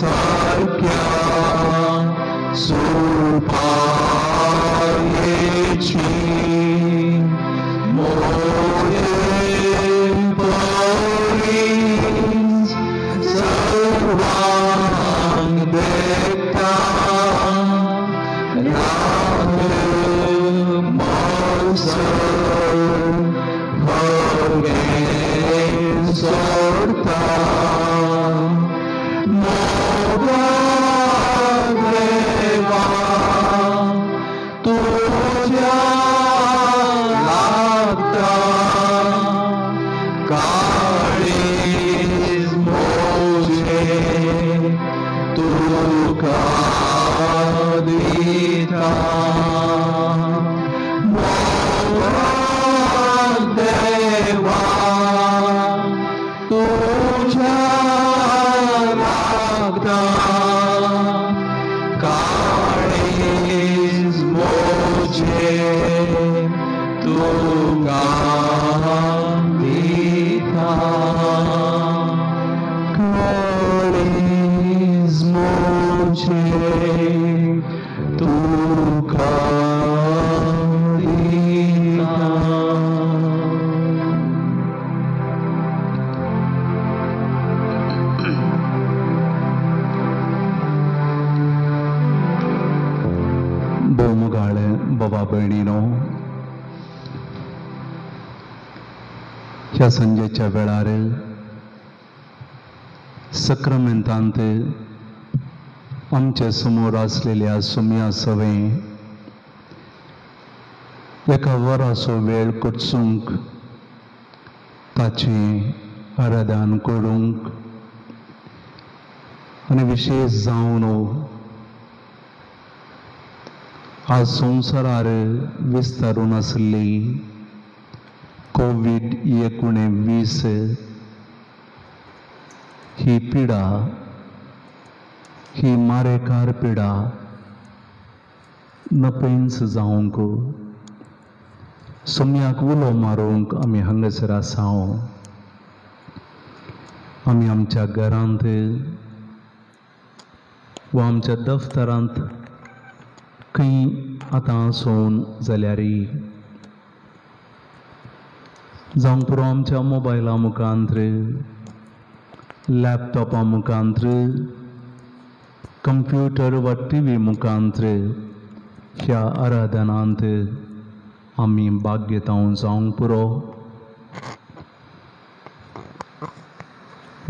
Sarkya Supa सोडता मोगा देवा तुझ्या लागता काळीज मोजे तुका दिता मोगा देवा तुझ्या लागता काळीज मोजे तुका दिता काळीज मोजे तुका बोमुगाळे बाबा बहिणीनो, ह्या संजेच्या वेळार सक्रामेंतांत आमचे समोर असलेल्या सुम्या सवे एका वराचो वेळ कुचूंक ताचे आराधन करूंक आनी विशेष जावन आज संवसारार विस्तारून आसली कोविड-19 ही पिडा, ही मारेकार पिडा नपैंच जावंक सुम्याक उलो मारूंक आमी हांगासर आसा. आमी आमच्या घरांत वा आमच्या दफ्तरांत खंय आतां आसून जाल्यार जावंक पुरो आमच्या मोबायला मुखांत्र, लॅपटॉपा मुखांत्र, कंप्युटर वा टीव्ही मुखांत्र ह्या आराधनांत आमी भाग घेता जावंक पुरो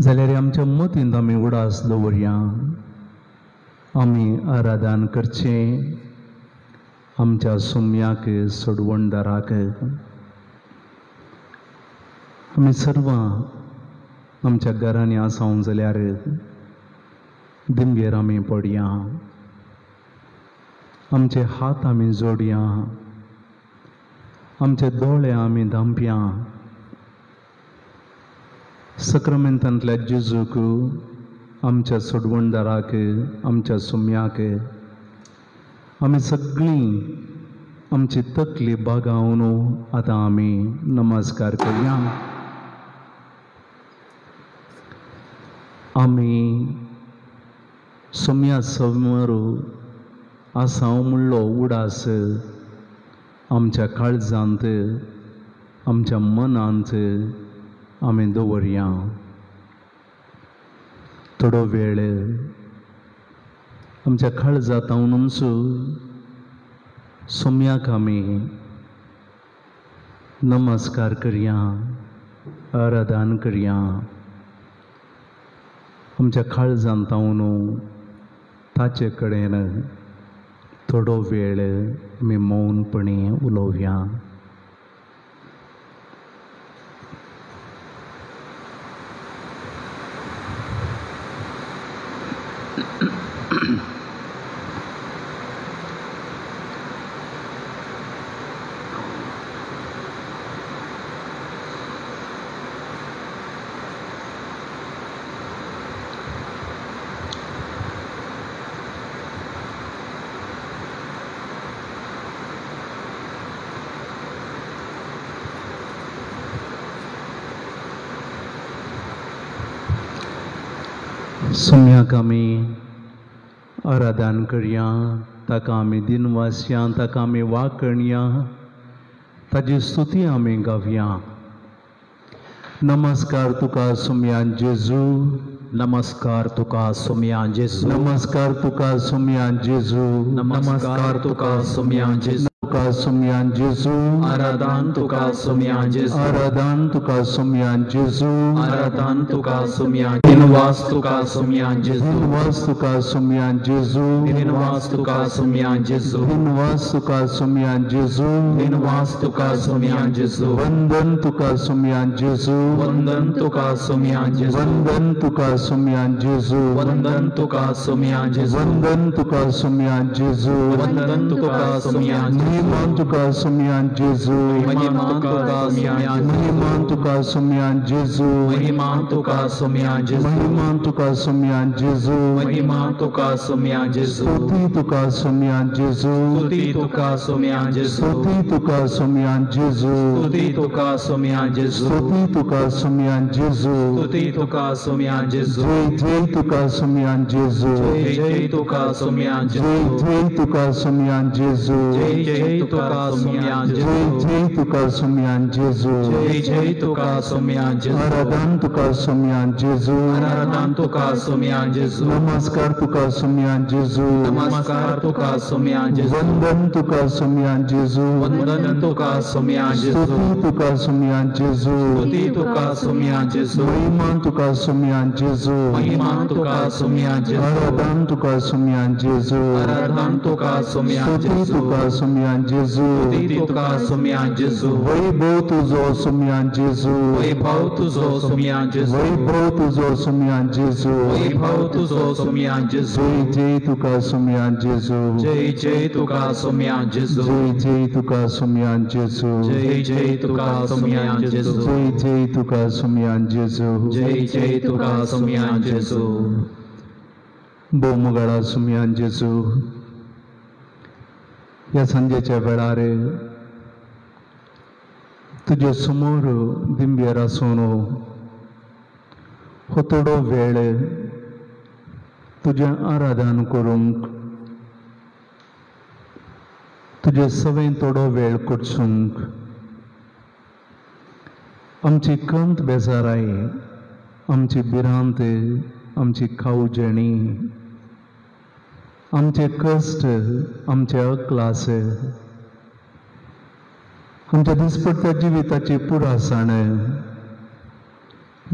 जाल्यार आमच्या मतींत आमी उडास दवरया. आमी आराधन करचें आमच्या सुम्याक सोडवणदाराक. आमी सर्वां आमच्या घरांनी आसां जाल्यार दिमगेर आमी पडया, आमचे हात आमी जोडया, आमचे दोळे आमी धांपया. सक्रामेंतांतल्या जेजूक, आमच्या सोडवणदाराक, आमच्या सुम्याक आमी सगळीं आमची तकली बागावन आतां आमी नमस्कार करया. आमी सुम्या समोर आसा म्हणलो उडास आमच्या काळजांत, आमच्या मनांत आमी दवरया. थोडो वेळ आमच्या काळजांतूच सुम्याक आमी नमस्कार करया, आराधन करया. आमच्या काळजांतून ताचे कडेन थोडो वेळ आमी मौनपणी उलोवया. सुम्याक आमी आराधन करया, ताका आमी दिनवासया, ताका आमी वाकणया, ताजी स्तुती आमी गावया. नमस्कार तुका सुम्या जेजू, नमस्कार तुका सुम्या जेजू, नमस्कार तुका सुम्या जेजू, नमस्कार तुका सुम्या जेजू, तुका सुमयान जेजू आराधन तुका सुमयान जेजू आराधन तुका सुमयान जेजू आराधन तुका सुमयान दिनवास तुका सुमयान जेजू दिनवास तुका सुमयान जेजू दिनवास तुका सुमयान जेजू दिनवास तुका सुमयान जेजू दिनवास तुका सुमयान जेजू वंदन तुका सुमयान जेजू वंदन तुका सुमयान जेजू वंदन तुका सुमयान जेजू वंदन तुका सुमयान जेजू वंदन तुका सुमयान जेजू वंदन तुका सुमयान महिमान तुका सुमयान जेजू महिमा तुका सुमयान महिमान तुका सुमयान जेजू महिमा तुका सुमयान जेजू महिमान तुका सुमयान जेजू महिमा तुका सुमयान जेजू स्तुति तुका सुमयान जेजू स्तुति तुका सुमयान जेजू स्तुति तुका सुमयान जेजू स्तुति तुका सुमयान जेजू स्तुति तुका सुमयान जेजू स्तुति तुका सुमयान जेजू जय जय तुका सुमयान जेजू जय जय तुका सुमयान जय जेजू जय तुका सुमयान जेजू जय जय तुका सुमयान जय जेजू जय तुका सुमयान जेजू जय जय तुका सुमयान जेजू आराधन तुका सुमयान जेजू आराधन तुका सुमयान जेजू नमस्कार तुका सुमयान जेजू नमस्कार तुका सुमयान जेजू वंदन तुका सुमयान जेजू वंदन तुका सुमयान जेजू स्तुति तुका सुमयान जेजू स्तुति तुका सुमयान जेजू महिमा तुका सुमयान जेजू महिमा तुका सुमयान जेजू आराधन तुका सुमयान जेजू आराधन तुका सुमयान स्तुति जेजू तुका सुमयान जेजू स्तुति तुका सुमयान जेजू वैभव तुझो सुमयान जेजू वैभव तुझो सुमयान जेजू वैभव तुझो सुमयान जेजू वैभव तुझो सुमयान जेजू जय जय तुका सुमयान जेजू जय जय तुका सुमयान जेजू जय जय तुका सुमयान जेजू जय जय तुका सुमयान जेजू जय जय तुका सुमयान जेजू जय जय तुका सुमयान जेजू बोमगळा सुमयान जेजू या संजेच्या वेळार तुझे समोर दिंब्यर आसून हो थोडो वेळ तुझे आराधन करूंक तुझे सवय थोडो वेळ करचूंक आमची कंत बेजाराय आमची भिरांत आमची खावजणी आमचे कश्ट आमचे अक्लास आमच्या दिसपट्ट्या जिविताची पुरासाण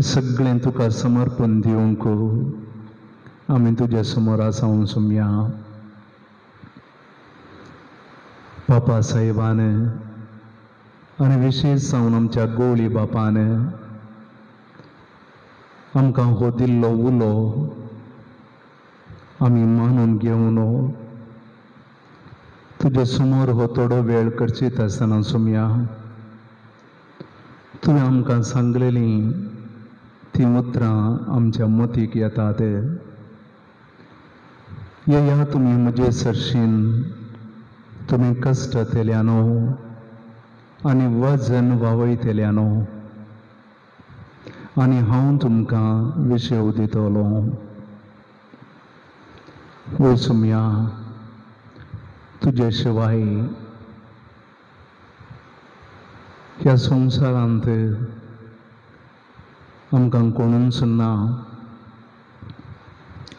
सगळें तुका समर्पण दिवंक आमी तुज्या समोर आसां सुमया बापा साहेबान आनी विशेश जावन आमच्या गोळी बापान आमकां हो दिल्लो उलो आमी मानून घेवन तुजे समोर हो थोडो वेळ करचीत आसतना सुमया तुवें आमकां सांगलेलीं ती उतरां आमच्या मतीक येतात येया तुमी म्हजे सरशीन तुमी कश्ट तेल्यानो आनी वजन वावयतेल्यानो आनी हांव तुमकां विशेव दितलो ओ सुमया तुजे शिवाय ह्या संवसारांत आमकां कोणूच ना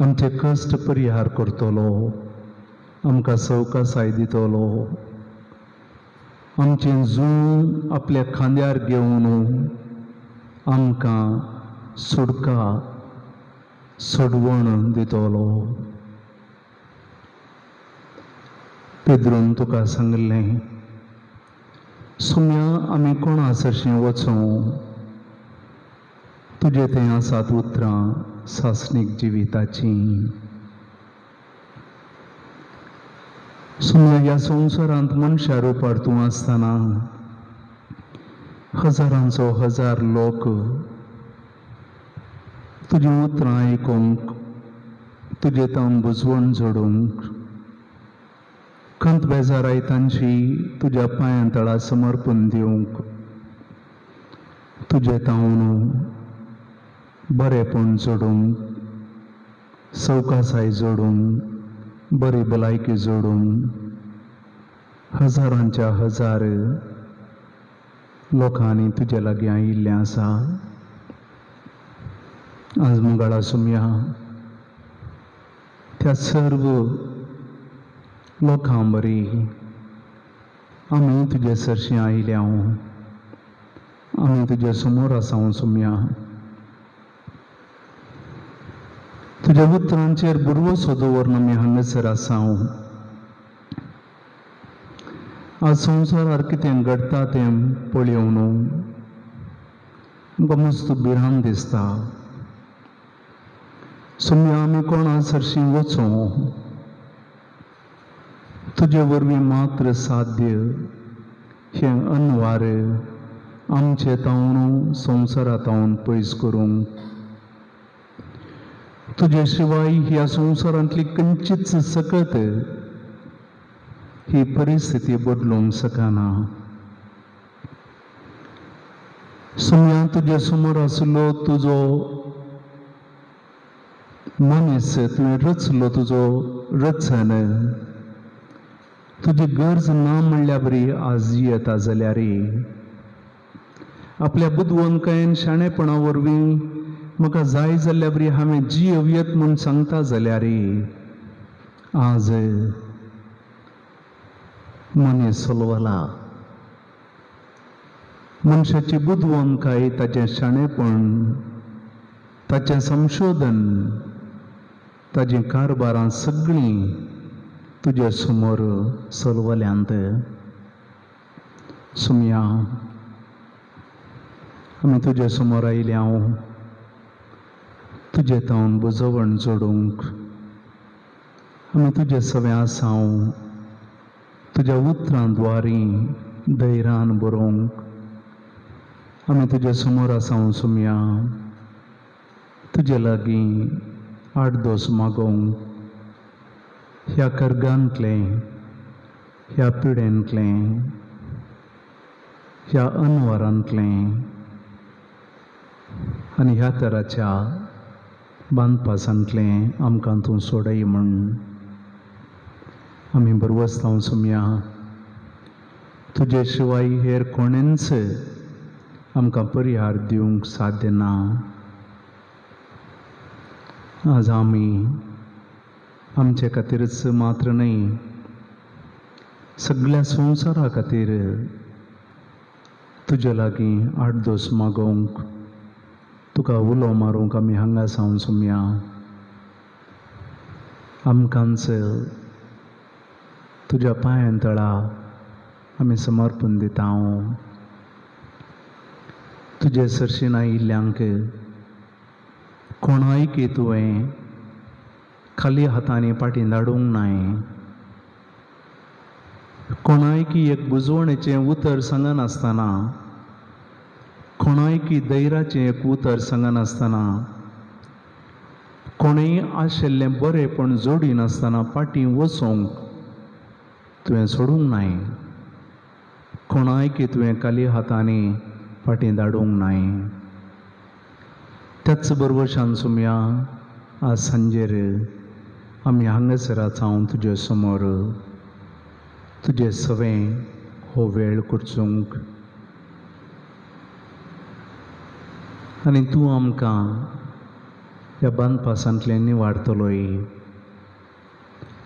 आमचे कश्ट परिहार करतलो आमकां सवकासाय दितलो आमचें जूं आपल्या खांद्यार घेवन आमकां सुडका सोडवण दितलो पेद्रून तुका सांगलें सुमया आमी कोणा सरशीं वचूं तुजे थंय आसात उतरां सासणीक जिविताचीं सुमया ह्या संवसारांत मनशा रुपार तूं आसतना हजारांचो हजार लोक तुजीं उतरां आयकूंक तुजे तावन बुजवण जोडूंक खंत बेजाराय तांची तुज्या पांयां तळा समर्पण दिवंक तुजे तावन बरेपण जोडूंक सवकासाय जोडूंक बरी भलायकी जोडूंक हजारांच्या हजार लोकांनी तुजे लागीं आयिल्लें आसा आज मंगळा सुमया त्या सर्व लोकां बरी आमी तुजे सरशी आयल्या आमी तुजे समोर आसा सुम्या. तुज्या उतरांचेर बुरवोसो दवरून आमी हांगासर आसा. आज संवसारार कितें घडटा तें पळयोवन आमकां मस्त भिरांत दिसता. सुम्या आमी कोणा सरशी वचूं, तुजे वरवीं मात्र साध्य हें अनवार आमचे तावन संवसारांतावन पयस करूंक. तुजे शिवाय ह्या संवसारांतली खंयचीच सकत ही परिस्थिती बदलूंक शकना. सुम्या तुजे समोर आसलो तुजो मनीस, तुवें रचलो तुजो रचन, तुजी गरज ना म्हणल्या बरी आज येता जाल्यार आपल्या बुदवंकायेन शाणेपणा वरवीं म्हाका जाय जाल्ल्या बरी हांवें जियेवयत म्हूण सांगता जाल्यार आज मनीस सोलवला. मनशाची बुदवंकाय, ताचें शाणेपण, ताचें संशोधन, ताची कारबारां सगळीं तुजे समोर सोलवल्यांत. सुम्या आमी तुजे समोर आयल्या तुजे तावन बुजवण जोडूंक. आमी तुजे सवे आसा, तुज्या उतरां द्वारी धैर्यान बरोवंक आमी तुजे समोर आसा. सुम्या तुजे लागीं आडदोस मागोवंक ह्या कर्गांतलें, ह्या पिडेंतलें, ह्या अनवरांतलें आनी ह्या तराच्या बांदपासांतलें आमकां तूं सोडय म्हण आमी बरवस्तांव. सुम्या तुजे शिवाय हेर कोणेंच आमकां परिहार दिवंक साध्य ना. आज आमी आमचे खातीरच मात्र न्हय, सगळ्या संवसारा खातीर तुजे लागीं आडदोस मागोवंक, तुका उलो मारूंक आमी हांगा आसा. सुम्या आमकांच तुज्या पांयां तळा आमी समर्पण दिता. तुजे सरशीन आयिल्ल्यांक कोणाय की तुवें खाली हातांनी फाटीं धाडूंक नाय. कोणाय की एक बुजवणेचें उतर सांगनासतना, कोणाय की धैर्याचें एक उतर सांगनासतना, कोणेय आशिल्लें बरेंपण जोडिनासतना फाटीं वचोंक तुवें सोडूंक नाय. कोणाय की तुवें खाली हातांनी फाटीं धाडूंक नाय. त्याच बरोबरच्यान सुम्या आज सांजेर आमी हांगासर आसा तुजे समोर, तुजे सवें हो वेळ करचूंक. आनी तूं आमकां ह्या बांदपासांतलें निवाडतलोय.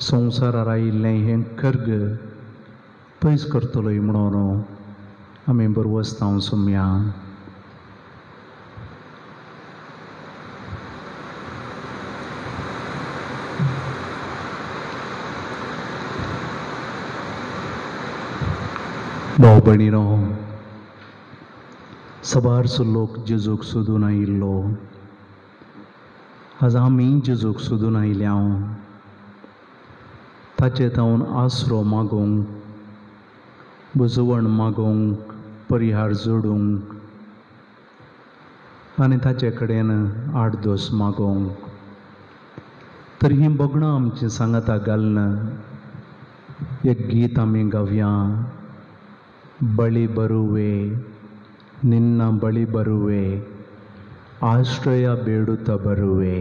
संवसारार आयिल्लें हें कर्ग पयस करतलोय म्हणून आमी बरवस्तांव. सुम्या भाव भयणीनो, सबारचो लोक जेजूक सोदून आयिल्लो. आज आमी जेजूक सोदून आयल्या ताचे तावन आसरो मागोवंक, बुजवण मागोवंक, परिहार जोडूंक आनी ताचे कडेन आडदोस मागोवंक. तर ही बोगणां आमची सांगाता घालन एक गीत आमी गावया. बळी बरुवे ನಿನ್ನ ಬಳಿ ಬರುವೆ, ಆಶ್ರಯ ಬೇಡುತ್ತ ಬರುವೆ.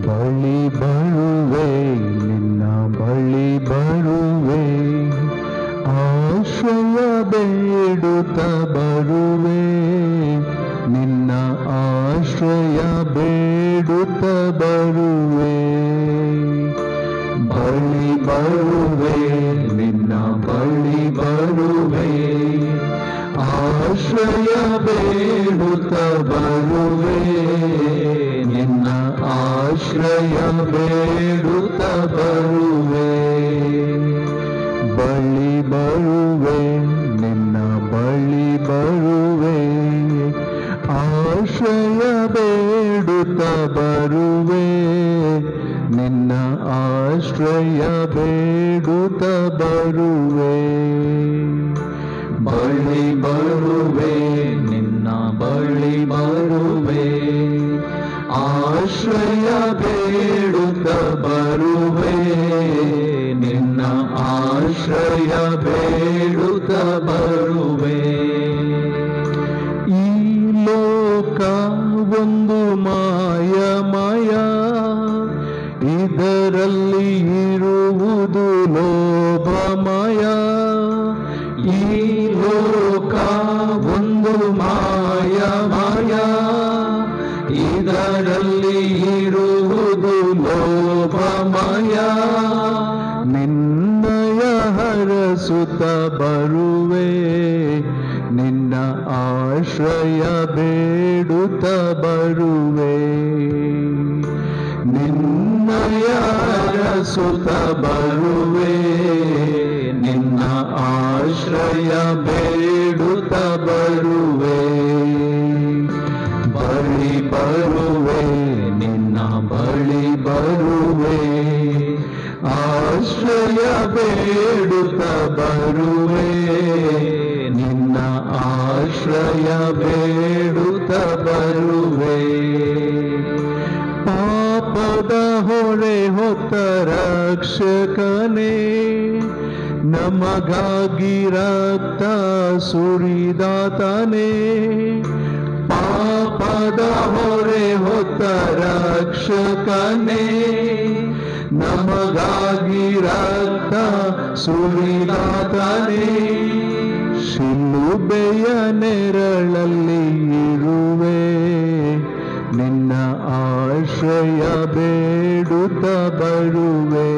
ಬಳಿ ಬರುವೆ ಬೇಡುತ್ತ ಬರುವೆ ನಿನ್ನ ಆಶ್ರಯ ಬೇಡುತ್ತ ಬರುವೆ ಬಳಿ ಬರುವೆ ನಿನ್ನ ಬಳಿ ಬರುವೆ ಆಶ್ರಯ ಬೇಡುತ್ತ ಬರುವೆ ನಿನ್ನ ಆಶ್ರಯ ಬೇಡುತ್ತ ಬರುವೆ ಬಳಿ ಬರುವೆ ನಿನ್ನ ಬಳಿ ಬರುವೆ ಆಶ್ರಯ ಬೇಡುತ್ತ ಬರುವೆ ನಿನ್ನ ಆಶ್ರಯ ಬೇಡುತ್ತ ಬರುವೆ ಬಳಿ ಬರುವೆ ನಿನ್ನ ಬಳಿ ಬರುವೆ ಆಶ್ರಯ ಬೇಡುತ್ತ ಬರುವೆ ನಿನ್ನ ಆಶ್ರಯ ಬೇಡುತ್ತ ಬರುವೆ ಈ ಲೋಕ ಒಂದು ಮಾಯಮಯ ಇದರಲ್ಲಿ ಇರುವುದು ಲೋಭಮಯ ಈ ಲೋಕ ಒಂದು ಮಾಯಮಯ ಇದರಲ್ಲಿ ಇರುವುದು ಲೋಭಮಯ ನಿನ್ನಯ ಹರಸುತ್ತ ಬರುವೆ ನಿನ್ನ ಆಶ್ರಯ ಬೇಡುತ್ತ ಬರುವೆ ನಿನ್ನಯ ಹರಸುತ್ತ ಬರುವೆ ನಿನ್ನ ಆಶ್ರಯ ಬೇಡುತ್ತ ಬರುವೆ ಬಳಿ ಬರುವೆ ನಿನ್ನ ಬಳಿ ಬರುವೆ ಆಶ್ರಯ ಬೇಡುತ್ತ ಬರುವೆ ನಿನ್ನ ಆಶ್ರಯ ಬೇಡುತ್ತ ಬರುವೆ ಪಾಪದ ಹೊರೆ ಹೊತ್ತ ರಕ್ಷಕನೇ ನಮಗಾಗಿ ರಕ್ತ ಸುರಿದಾತನೇ ಪಾಪದ ಹೊರೆ ಹೊತ್ತ ರಕ್ಷಕನೇ ನಮಗಾಗಿ ರಕ್ತ ಸುರಿದಾತನೇ ಶಿಲುಬೆಯ ನೆರಳಲ್ಲಿ ಇರುವೆ ನಿನ್ನ ಆಶ್ರಯ ಬೇಡುತ್ತ ಬರುವೆ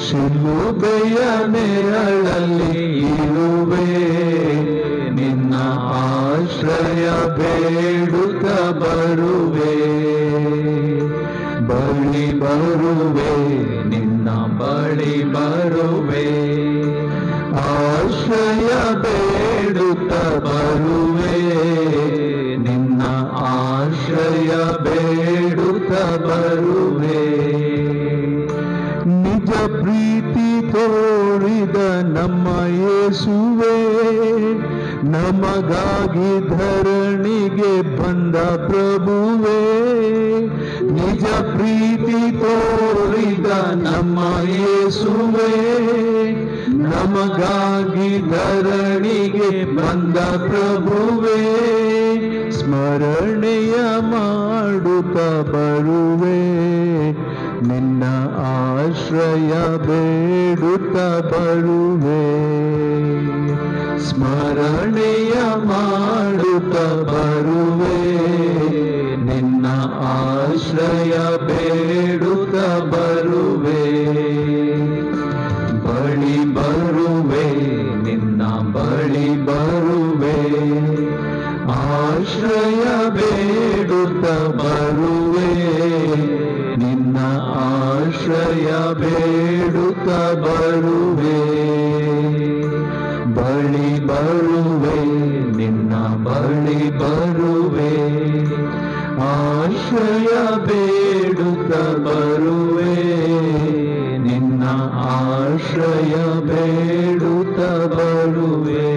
ಶಿಲುಬೆಯ ನೆರಳಲ್ಲಿ ಇರುವೆ ನಿನ್ನ ಆಶ್ರಯ ಬೇಡುತ್ತ ಬರುವೆ ಬಳಿ ಬರುವೆ ನಿನ್ನ ಬಳಿ ಬರುವೆ ಆಶ್ರಯ ಬೇಡುತ್ತ ಬರುವೆ ನಿನ್ನ ಆಶ್ರಯ ಬೇಡುತ್ತ ಬರುವೆ ನಿಜ ಪ್ರೀತಿ ತೋರಿದ ನಮ್ಮ ಯೇಸುವೆ ನಮಗಾಗಿ ಧರಣಿಗೆ ಬಂದ ಪ್ರಭುವೇ ನಿಜ ಪ್ರೀತಿ ತೋರಿದ ನಮ್ಮ ಯೇಸುವೆ ನಮಗಾಗಿ ಧರಣಿಗೆ ಬಂದ ಪ್ರಭುವೇ ಸ್ಮರಣೆಯ ಮಾಡುತ್ತ ಬರುವೆ ನಿನ್ನ ಆಶ್ರಯ ಬೇಡುತ್ತ ಬರುವೆ ಸ್ಮರಣೆಯ ಮಾಡುತ್ತ ಬರುವೆ ನಿನ್ನ ಆಶ್ರಯ ಬೇಡುತ್ತ ಬರುವೆ ಬಳಿ ಬರುವೆ ನಿನ್ನ ಬಳಿ ಬರುವೆ ಆಶ್ರಯ ಬೇಡುತ್ತ ಬರುವೆ ನಿನ್ನ ಆಶ್ರಯ ಬೇಡುತ್ತ ಬರುವೆ ಬಳಿ ಬರುವೆ ನಿನ್ನ ಬಳಿ ಬರುವೆ ಆಶ್ರಯ ಬೇಡುತ್ತ ಬರುವೆ ನಿನ್ನ ಆಶ್ರಯ ಬೇಡುತ್ತ ಬರುವೆ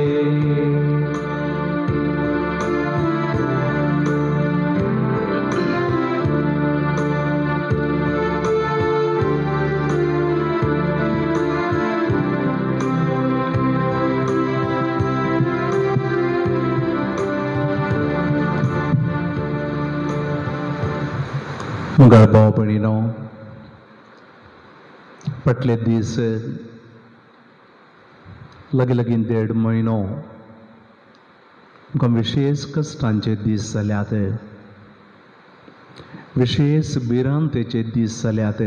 गरबा बणीनो पटले दीस लगीन 1.5 म्हयनो आमकां विशेष कश्टांचे दीस जाल्यात, विशेष भिरांतेचे दीस जाल्यात,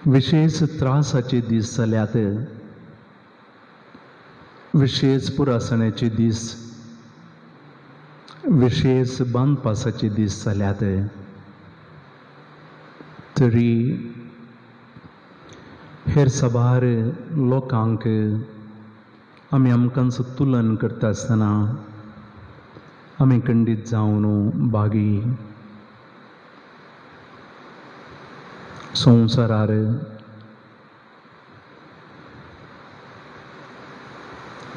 विशेष त्रासाचे दीस जाल्यात, विशेष पुरासणाचे दीस, विशेष बांदपासाचे दीस जाल्यात. तरी हेर साबार लोकांक आमी आमकांच तुलन करता आसतना आमी खंडीत जावन बागी संवसारार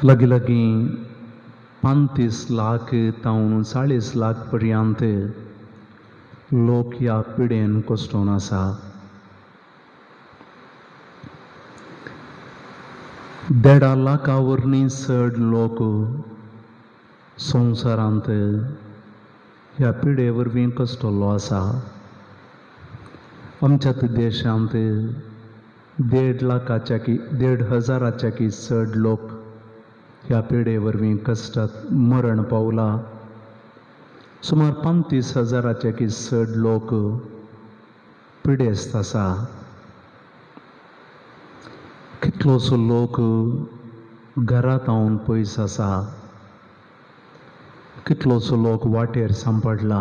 लगीं 35 लाख तावन 40 लाख पर्यंत लोक ह्या पिडेन कोसटून आसा. 1.5 लाखा वरवीं चड लोक संवसारांत ह्या पिडे वरवीं कोसटल्लो आसा. आमच्याच देशांत 1,500,000च्याकी चड लोक ह्या पिडे वरवीं कश्टांत मरण पावला. सुमार 35,000च्याकी चड लोक पिडेस्त आसा. कितलोसो लोक घरांत आवन पयस आसा, कितलोसो लोक वाटेर सांपडला,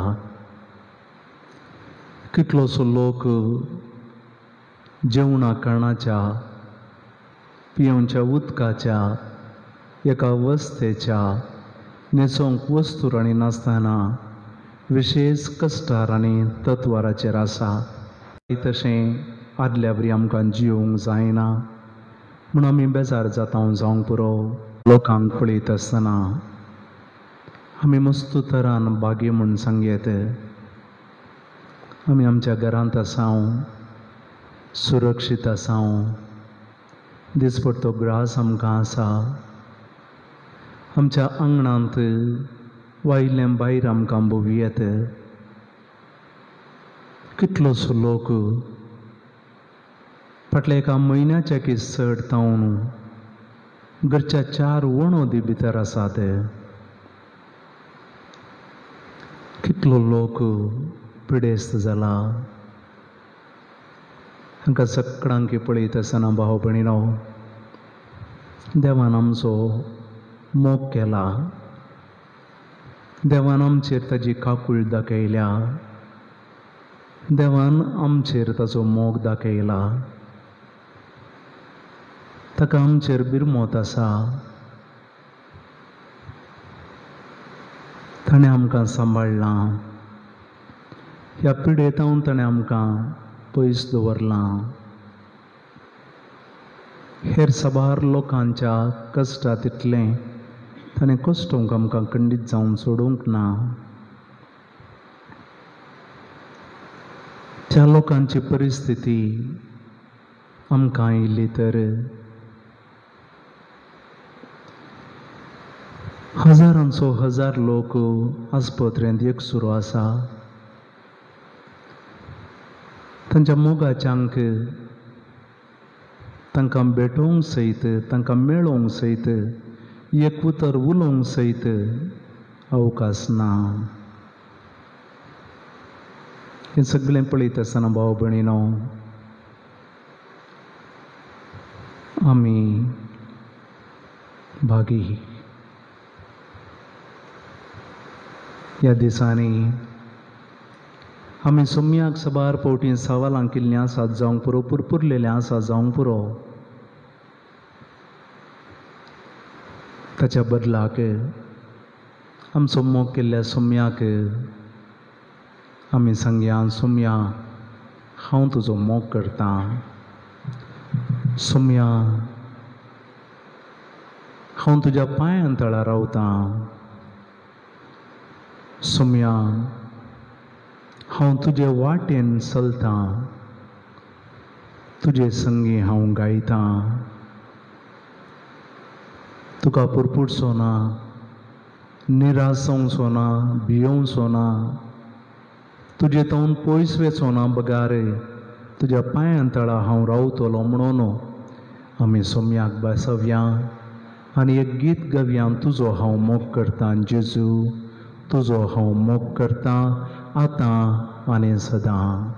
कितलोसो लोक जेवणा खाणाच्या, पियेवच्या उदकाच्या, एका वस्तेच्या, न्हेसोंक वस्तू नासतना विशेष कश्टार आनी तत्वाराचेर आसा. तशें आदल्या वरी आमकां जिवंक जायना म्हूण आमी बेजार जावंक पुरो. लोकांक पळयत आसतना आमी मस्त तरान बागी म्हूण सांगयत. आमी आमच्या घरांत आसांव, सुरक्षीत आसांव, दिसपट्टो ग्रास आमकां आसा, आमच्या आंगणांत वायिल्लें भायर आमकां भोंवयत. कितलोसो लोक फाटल्या एका म्हयन्याच्याकी चड तावन घरच्या 4 वणोदी भितर आसात. कितलो लोक पिडेस्त जाला. हांकां सगळ्यांक पळयत आसतना भाव भयणीनो, देवान आमचो मोग केला. देवान आमचेर ताजी काकूळ दाखयल्या. देवान आमचेर ताचो मोग दाखयला. ताका आमचेर बिरमोत आसा. ताणें आमकां सांबाळ्ळां. ह्या पिडेंतावन ताणें आमकां पयस दवरलां. हेर साबार लोकांच्या कश्टांत इतलें ताणें कोसटूंक आमकां खंडीत जावन सोडूंक ना. त्या लोकांची परिस्थिती आमकां येयली तर हजारांचो हजार लोक आस्पत्रेंत एकसुरो आसा. तांच्या मोगाच्यांक तांकां भेटोवंक सयत, तांकां मेळोवंक सयत, एक उतर उलोवंक सयत अवकाश ना. हें सगळें पळयत आसतना भाव भयणीनो, आमी भागी. ह्या दिसांनी आमी सोम्याक साबार फावटी सवालां केल्लीं आसात जावंक पुरो, पुरपुरलेलें आसा जावंक पुरो. ताच्या बदलाक आमचो मोग केल्ल्या सोम्याक आमी सांगया, सोम्या हांव तुजो मोग करतां. सोम्या हांव तुज्या पांयां तळा रावतां. सोम्या हांव तुजे वाटेन चलतां. तुजे संगी हांव गायतां. तुका पुरपुडचो ना, निराश जावचो ना, भियोवचो ना, तुजे तावन पयस वेचो ना. बगार तुज्या पांयां तळा हांव रावतलो म्हणून आमी सोम्याक बसवया आनी एक गीत गवया तुजो हांव मोग करतां जेजू तुजो हांव मोग करतां आतां आनी सदां.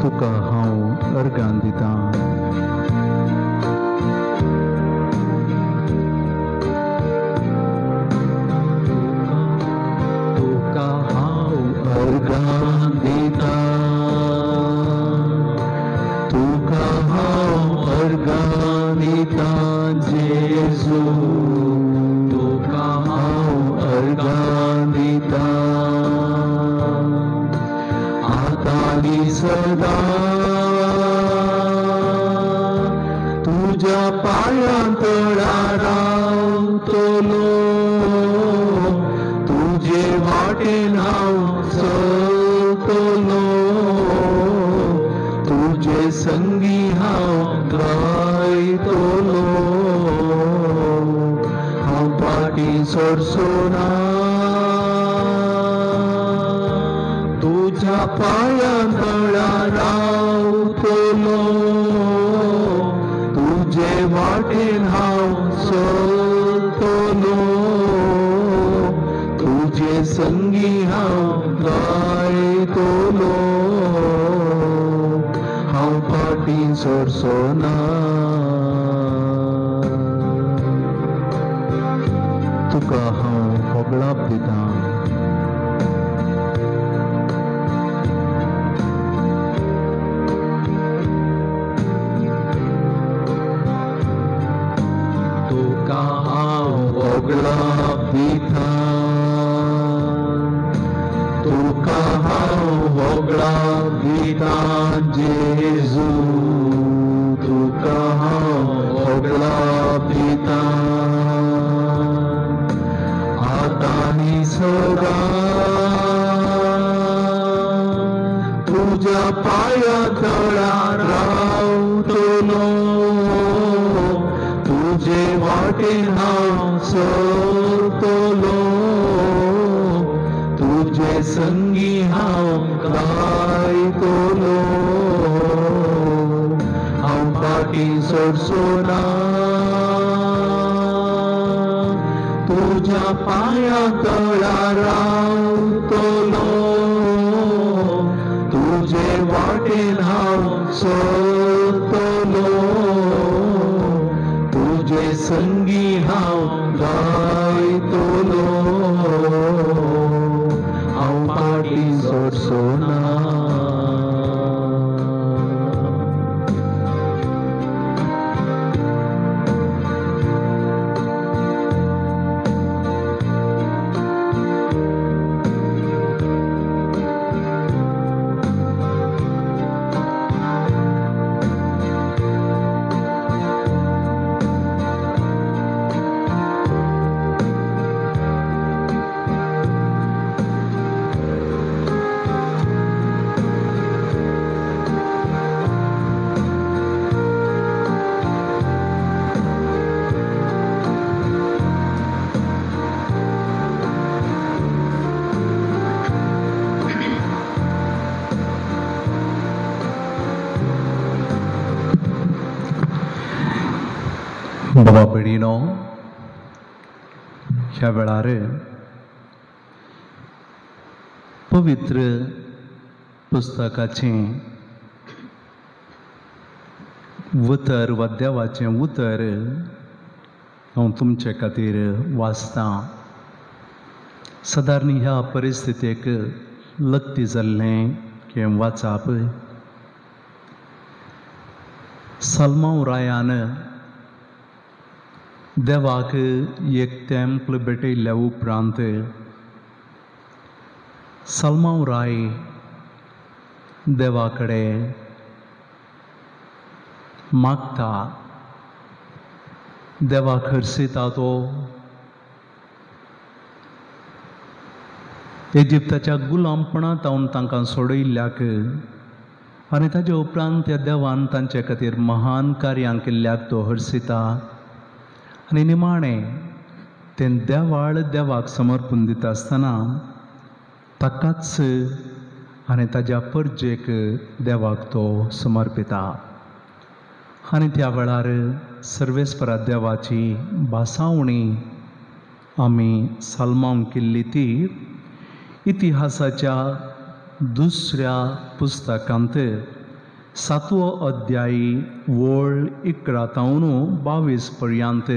तुका हांव अर्गां दितां. तुका हांव अर्गां दितां. तुका हांव अर्गां दितां जेजू. तुका हांव अर्गां दितां आतां सदा. तुझ्या पाया तळार रावतलो. तुझे वाटेन हांव चलतलो. तुझे संगी हांव गायतलो. हांव पाटी सोडसोना. तुझ्या पाया तळार रावतलो. तुझे वाटेन हांव चलतलो. तुझे संगी हांव गायतलो. हांव पाटी सोडसोना. तुका हांव होगळाप दितां. होगळाप दितां. तुका हांव होगळाप दितां जेजू. तुका हांव होगळाप दितां आतां आनी सदां. तुझ्या पाया तळार रावतलो. तुझे वाटेन हांव चलतलो. तुझे संगी हांव गायतलो. हांव पाटी सोडसोना. तुझ्या पाया तळार रावतलो. तुझे वाटेन हांव चलतलो. तुझे संगी हांव गायतलो. हांव पाटी सोडसोना. बाबा भयणीनो, ह्या वेळार पवित्र पुस्तकाचें उतर वा देवाचें उतर हांव तुमचे खातीर वाचतां. सादारण ह्या परिस्थितीक लक्ती जाल्लें की वाचप. सलमांव रायान देवाक एक तेंपल भेटयल्ल्या उपरांत सलमांव राय देवा कडेन मागता, देवाक हरसिता तो इजिप्ताच्या गुलामपणांत तांकां सोडयिल्ल्याक आनी ताजे उपरांत त्या देवान तांचे खातीर महान कार्यां केल्ल्याक तो हरसिता. आनी निमाणें तें देवाळ देवाक समर्पून दिता आसतना ताकाच आनी ताज्या परजेक देवाक तो समर्पिता. आनी त्या वेळार सर्वेस्परा देवाची भासावणी आमी सालमांक केल्ली ती इतिहासाच्या दुसऱ्या पुस्तकांत 7वो अध्याय वळ 11 पर्यंत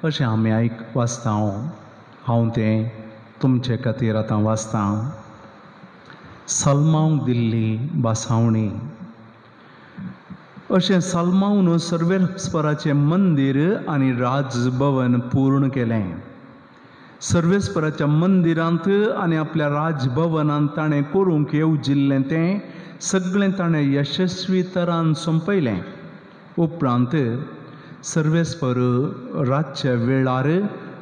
अशें आमी वाचता. हांव तें तुमचे खातीर आतां वाचतां. सलमांक दिल्ली भासावणी. अशें सलमांवन सर्वेस्पराचें मंदीर आनी राजभवन पूर्ण केलें. सर्वेस्पराच्या मंदिरांत आनी आपल्या राजभवनांत ताणें करूंक येवजिल्लें तें सगळें ताणें यशस्वी तरान सोंपयलें. उपरांत सर्वेस्पर रातच्या वेळार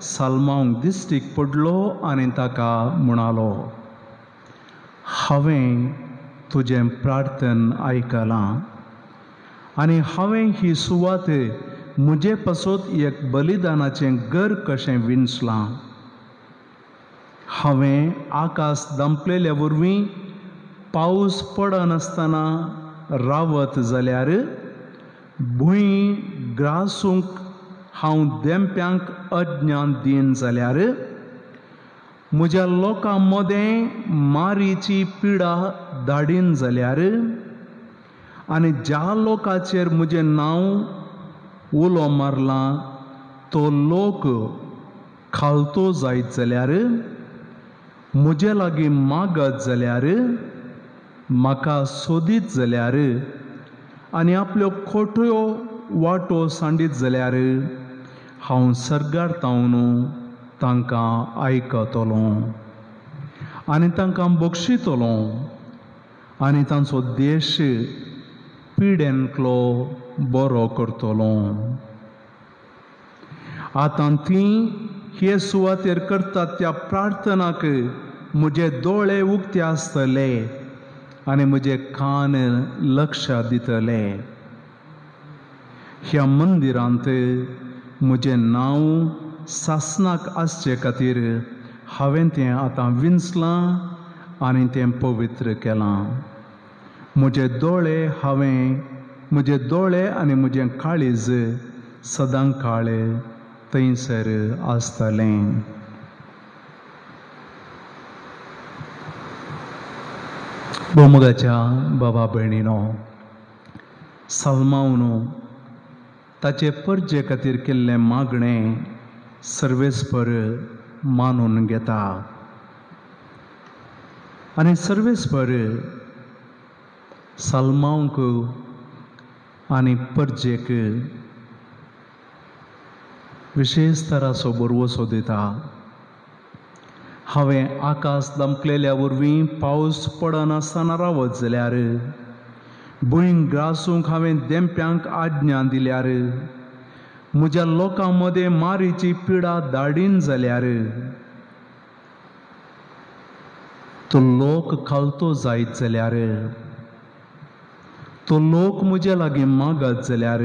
सलमांक दिश्टीक पडलो आनी ताका म्हणालो, हांवें तुजें प्रार्थन आयकलां आनी हांवें ही सुवात म्हजे पासत एक बलिदानाचें घर कशें विंचलां. हांवें आकाश दंपलेल्या वरवीं पावस पडनासतना रावत जाल्यार भुंय ग्रासूंक हांव देंप्यांक अज्ञान दीन जाल्यार म्हज्या लोकां मदें मारीची पिडा धाडीन जाल्यार आनी ज्या लोकाचेर म्हजें नांव उलो मारलां तो लोक खालतो जायत जाल्यार म्हजे लागीं मागत जाल्यार म्हाका सोदीत जाल्यार आनी आपल्यो खोट्यो वाटो सांडीत जाल्यार हांव सर्गारतावन तांकां आयकतलो आनी तांकां बक्षितलो आनी तांचो देश पिडेंतलो बरो करतलो. आतां तीं हे सुवातेर करतात त्या प्रार्थनाक म्हजे दोळे उक्ते आसतले आनी म्हजे कान लक्ष दितले. ह्या मंदिरांत म्हजें नांव सासनाक आसचे खातीर हांवें तें आतां विंचलां आनी तें पवित्र केलां. म्हजे दोळे आनी म्हजें काळीज सदां काळ थंयसर आसतलें. भोवमुगाच्या बाबा भयणीनो, सलमांवन ताचे परजे खातीर केल्लें मागणें सर्वेस्पर मानून घेता आनी सर्वेस्पर सलमांक आनी परजेक विशेष तरासो बरवसो दिता. हांवें आकाश दंपलेल्या वरवीं पावस पडनासतना रावत जाल्यार भुंय ग्रासूंक हांवें देंप्यांक आज्ञा दिल्यार म्हज्या लोकां मदें मारीची पिडा धाडीन जाल्यार तो लोक खालतो जायत जाल्यार तो लोक म्हजे लागीं मागत जाल्यार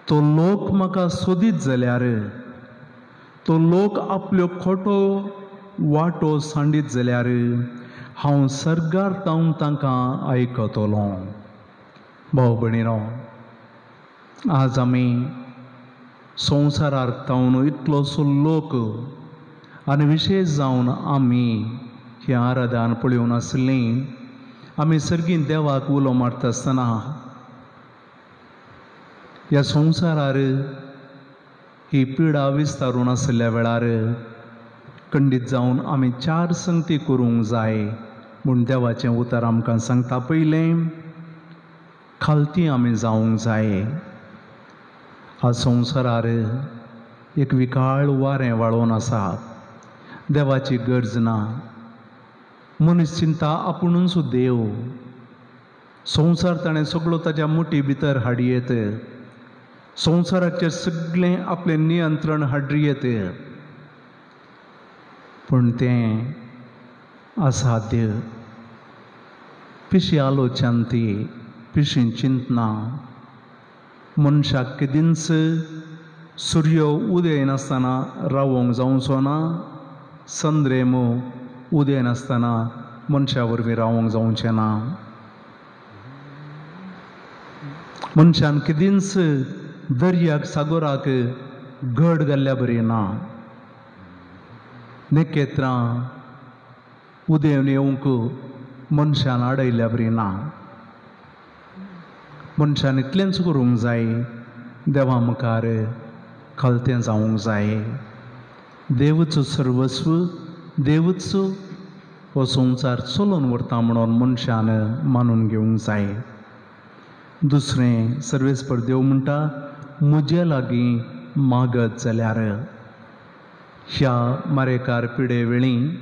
तो लोक म्हाका सोदीत जाल्यार तो लोक आपल्यो खोटो वाटो सांडीत जाल्यार हांव सर्गार तावन तांकां आयकतलो. भाव भयणीनो, आज आमी संवसारार तावन इतलोसो लोक आनी विशेश जावन आमी ही आराधन पळोवन आसलीं आमी सर्गीन देवाक उलो मारता आसतना ह्या संवसारार ही पिडा विस्तारून आसल्या वेळार खंडीत जावन आमी 4 संगती करूंक जाय म्हूण देवाचें उतर आमकां सांगता. पयलें, खालती आमी जावंक जाय. ह्या संवसारार एक विकाळ वारें वाळोवन आसा. देवाची गरज ना. मनीस चिंता आपुणूच देव. संवसार ताणें सगळो ताच्या मुठी भितर हाडयेत. संवसाराचेर सगळें आपलें नियंत्रण हाडयेत. पूण तें असाध्य. पिशी आलोचनांती, पिशी चिंतना मनशाक केदींच सूर्य उदय नासतना रावोंक जावचो ना. संद्रेम उदय नासतना मनशा वरवीं रावोंक जावचें ना. मनशान केदींच दर्याक सागराक घट घाल्ल्या बरी ना. नखेत्रां उदेवन येवंक मनशान आडयल्या बरी ना. मनशान इतलेंच करूंक जाय, देवा मुखार खालतें जावंक जाय. देवच सर्वस्व, देवच हो संवसार चलोवन व्हरता म्हणून मनशान मानून घेवंक जाय. दुसरें, सर्वेस्पर देव म्हणटा, म्हजे लागीं मागत जाल्यार. ह्या मारेकार पिडे वेळी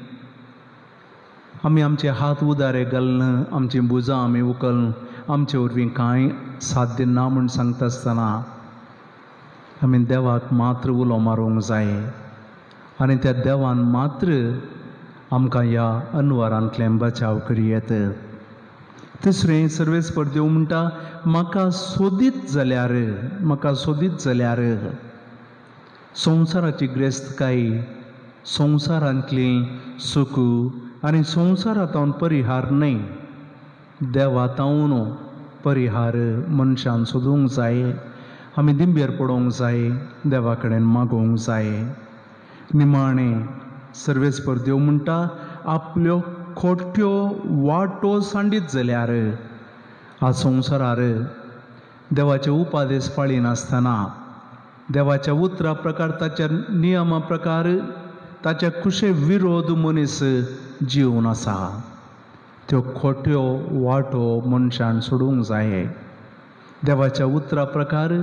आमी आमचे हात उदारे घालून आमची भुजां आमी उखलून आमचे वरवीं कांय साध्य ना म्हूण सांगता आसतना आमी देवाक मात्र उलो मारूंक जाय. आनी त्या देवान मात्र आमकां ह्या अनवरांतल्यान बचाव करियेत. तिसरें, सर्वेस्पर देव म्हणटा, म्हाका सोदीत जाल्यार संवसाराची ग्रेस्तकाय, संवसारांतली सूख आनी संवसारांतावन परिहार न्हय, देवातावन परिहार मनशान सोदूंक जाय. आमी दिंबेर पडोवंक जाय, देवा कडेन मागोवंक जाय. निमाणें, सर्वेस्पर देव म्हणटा, आपल्यो खोट्यो वाटो सांडीत जाल्यार ह्या संवसारार देवाचे उपादेश पाळिनासतना, देवाच्या उतरा प्रकार, ताच्या नियमा प्रकार, ताच्या कुशे विरोध मनीस जिवन आसा. त्यो खोट्यो वाटो मनशान सोडूंक जाय. देवाच्या उतरा प्रकार,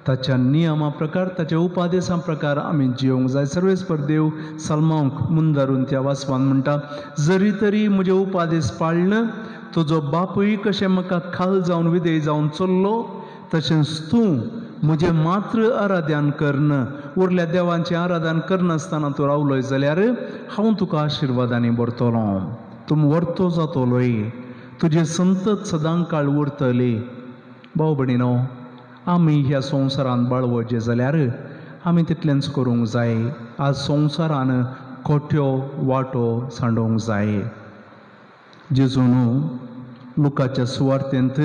ताच्या नियमा प्रकार, ताच्या उपादेशा प्रकार आमी जिवंक जाय. सर्वेस्पर देव सल्मांक मुंदारून त्या वाचवान म्हणटा, जरी तरी म्हजे उपादेश पाळन, तुजो बापूय कशें म्हाका खाल जावन विधेय जावन चल्लो, तशेंच तूं म्हजें मात्र आराधन करन. उरल्या देवांचें आराधन करनासतना तूं रावलोय जाल्यार हांव तुका आशिर्वादांनी भरतलो. तूं वर्तो जातलोय. तुजे संतत सदां काळ उरतली. भाव भयणीनो, आमी ह्या संवसारान बाळवजे जाल्यार आमी तितलेंच करूंक जाय. आज संवसारान खोट्यो वाटो सांडोवंक जाय. जेजून लुकाच्या सुवार्तेंत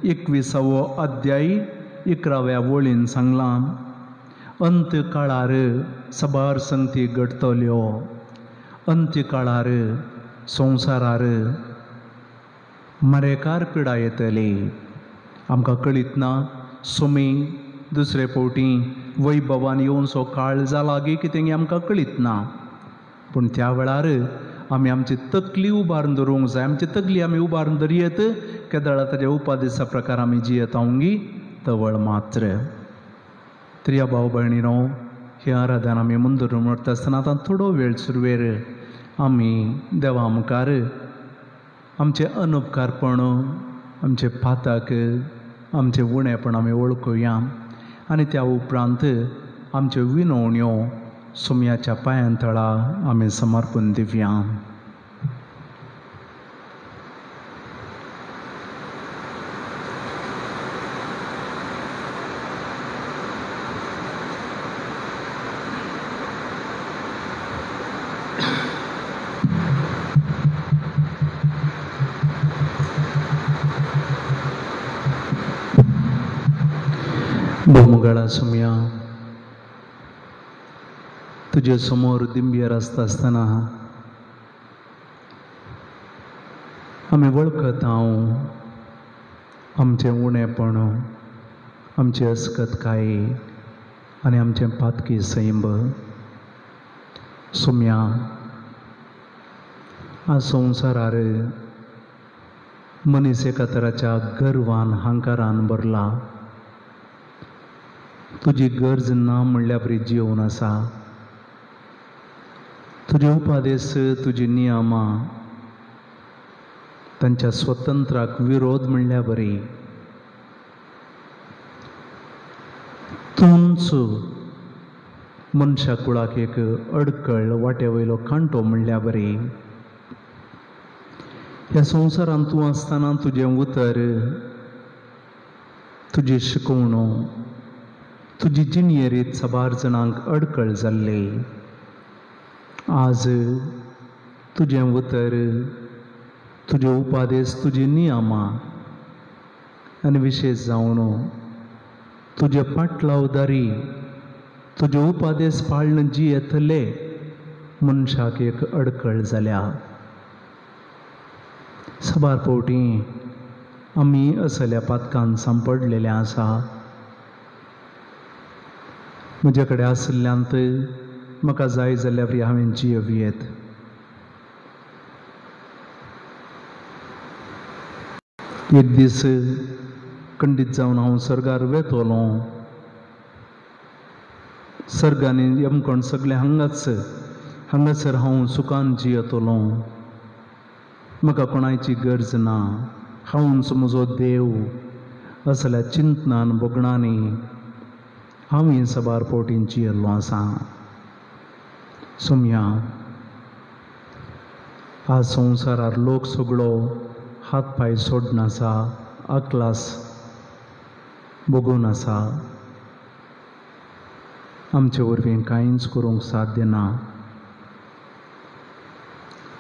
21वो अध्याय 11व्या वळीन सांगलां, अंत्य काळार सबार संगती घडतल्यो. अंत्य काळार संवसारार मरेकार पिडा येतली. आमकां कळीत ना सुमी दुसरे फावटी वैभवान येवनसो काळ जाला गी कितें आमकां कळीत ना. पूण त्या वेळार आमी आमची तकली उबारून दवरूंक जाय. आमची तकली आमी उबारून दरयत, केदळा ताच्या उपादेशा प्रकार आमी जियेतांगी तवळ मात्र. त्रिया भाव भयणीनो, हे आराधन आमी मुंदरून व्हरता आसतना आतां थोडो वेळ सुरवेर आमी देवा मुखार आमचे अनुपकारपण, आमचे पातक, आमचे उणेपण आमी वळखुया. आनी त्या उपरांत आमच्यो विनवण्यो सुमयाच्या पांयांतळा आमी समर्पण दिवया. भोवमुगाळा सुमया, तुजे समोर दिंबियर आसता आसतना आमी वळखत हांव आमचें उणेंपण, आमची अस्कतकायी आनी आमचें पातकी सैंब. सुम्या, आज संवसारार मनीस एका तराच्या गर्वान हांकारान भरला. तुजी गरज ना म्हणल्या बरी जिवन आसा. तुजे उपादेश, तुजी नियमां तांच्या स्वतंत्राक विरोध म्हणल्या बरी. तूंच मनशा कुळाक एक अडकळ वाटे वयलो कांटो म्हणल्या बरी. ह्या संवसारांत तूं आसतना तुजें उतर, तुजी शिकवणो, तुजी जिणेरीत साबार जाणांक अडकळ जाल्ली. आज तुजें उतर, तुजे उपादेश, तुजी नियमां आनी विशेश जावन तुजे पाटलावदारी, तुजे उपादेश पाळन जी येतले मनशाक एक अडकळ जाल्या. साबार फावटी आमी असल्या पातकान सांपडलेले आसा. म्हजे कडेन आसल्ल्यांत म्हाका जाय जाल्यार हांवें जियेत. एक दीस खंडीत जावन हांव सर्गार वेतलो. सर्गांनी येमकोण सगळें हांगासर हांव सुखान जियेतलो. म्हाका कोणाची गरज ना. हांवूच म्हजो देव असल्या चिंतनान बोगणांनी हांवें साबार फावटी जियेल्लो आसा. सुम्या, आज संवसारार लोक सगळो हात पाय सोडून आसा, अक्लास भोगून आसा. आमचे वरवीं कांयच करूंक साध्य ना.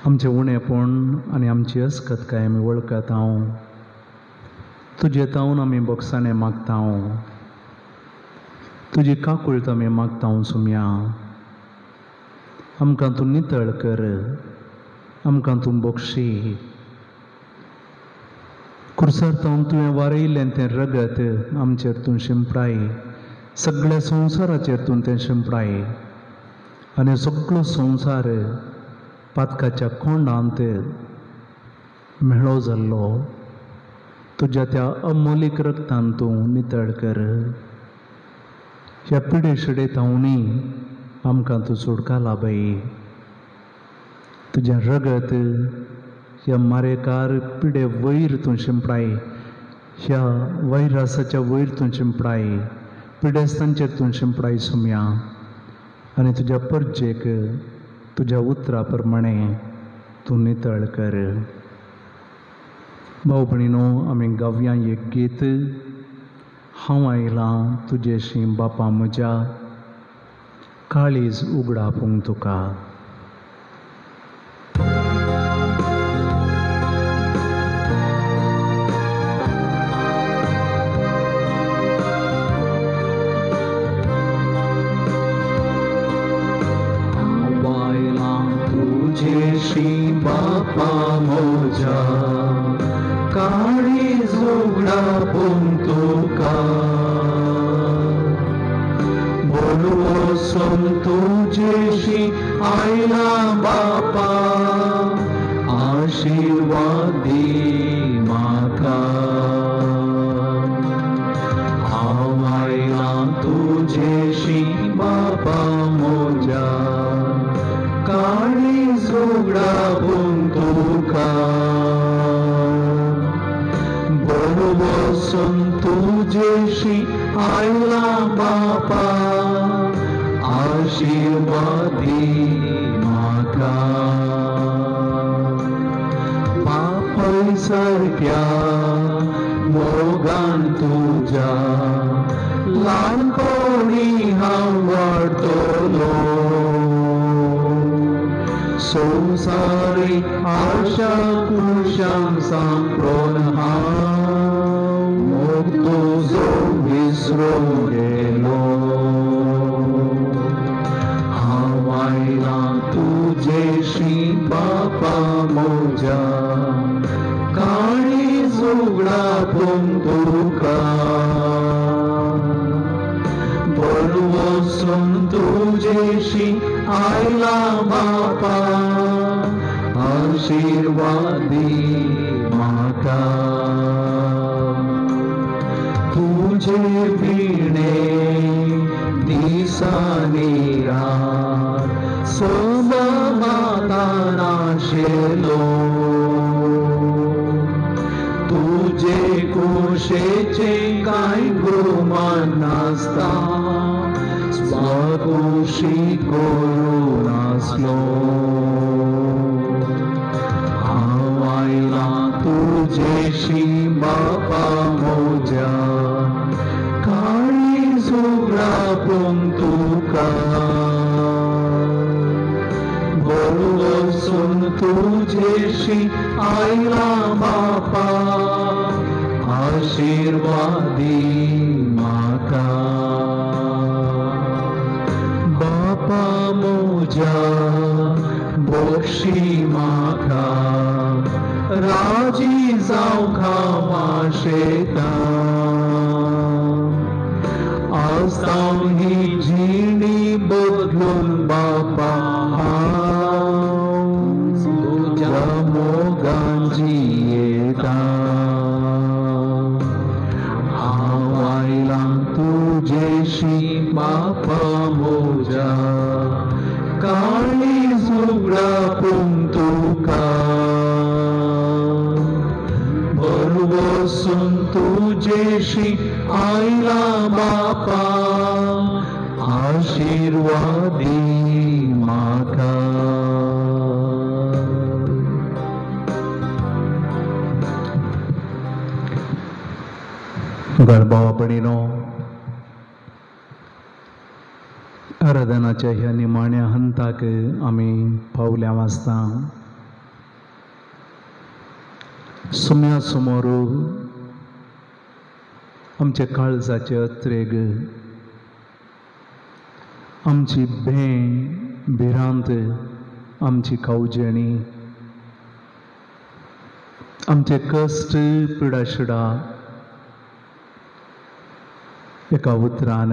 आमचें उणेंपण आनी आमची अस्कतकाय आमी वळखत हांव. तुजे तावन आमी बोगसाणें मागता हांव. तुजी काकूळट आमी मागता हांव. सुम्या, आमकां तूं नितळ कर, आमकां तूं बक्षी. कुर्सार तुवें वारयिल्लें तें रगत आमचेर तूं शिंपडाय. सगळ्या संवसाराचेर तूं तें शिंपडाय. आनी सगळो संवसार पातकाच्या कोंडांत मेळो जाल्लो तुज्या त्या अमोलीक रक्तान तूं नितळ कर. ह्या पिडे शिडेतावनी आमकां तूं सुटका लाभय. तुजें रगत ह्या मारेकार पिडे वयर तूं शिंपडाय. ह्या वायरसाच्या वयर तूं शिंपडाय. पिडेस्तांचेर तूं शिंपडाय. सुम्या, आनी तुज्या परजेक तुज्या उतरा प्रमाणे तूं नितळ कर. भाव भयणीनो, आमी गावया एक गीत. हांव आयलां तुजेशी बापा म्हज्या, काळीज उगडापूंक तुका. तुझेशी बापा मोजा, काळीज उगडापूंक तुका. बोलवोसून तुझेशी आयला बापा, आशीर्वाद दी म्हाका. हांव आयलां तुझेशी बापा मोजा, काळीज उगडापूंक तुका. बोलवोसून तुझेशी आयला बापा, आशीर्वाद दी म्हाका. पापय सारक्या मोगान तुज्या, ल्हानपणी हांव वाडटलो. संवसारी आशा कुशांक सांपळोन हांव मोग तुजो विसरून गेलो. हांव मोजा काळी जुगडा तुका बरवसून तुझेशी आयला बापा आशीर्वादी माता तुझे विणे दिसानी रात समाधान नाशेलो तुझे कुशेचे काय गुमान नासता स्वाकुशी करून असलो आवायला तुझेशी बापा मोजा काळी जुगडा तुका बरवसून तुझेशी आयला बापा आशीर्वादी माता बापा मोजा बक्षी माता राजी जाऊ खावा शेता आसाव ही जिणी बदलून बापा तुझ्या मोगांची येता आवायला तुझेशी बापा मोजा काळी जुगडा तुका बरवसून तुझेशी आयला बापा आशीर्वादी माता गळबावा पडिनो आराधनाच्या ह्या निमाण्या हंताक आमी पावल्या वाजता सुम्या समोर आमचे काळजाचे अत्रेग आमची भिरांत आमची कावजणी आमचे कश्ट पिडाशिडा एका उतरान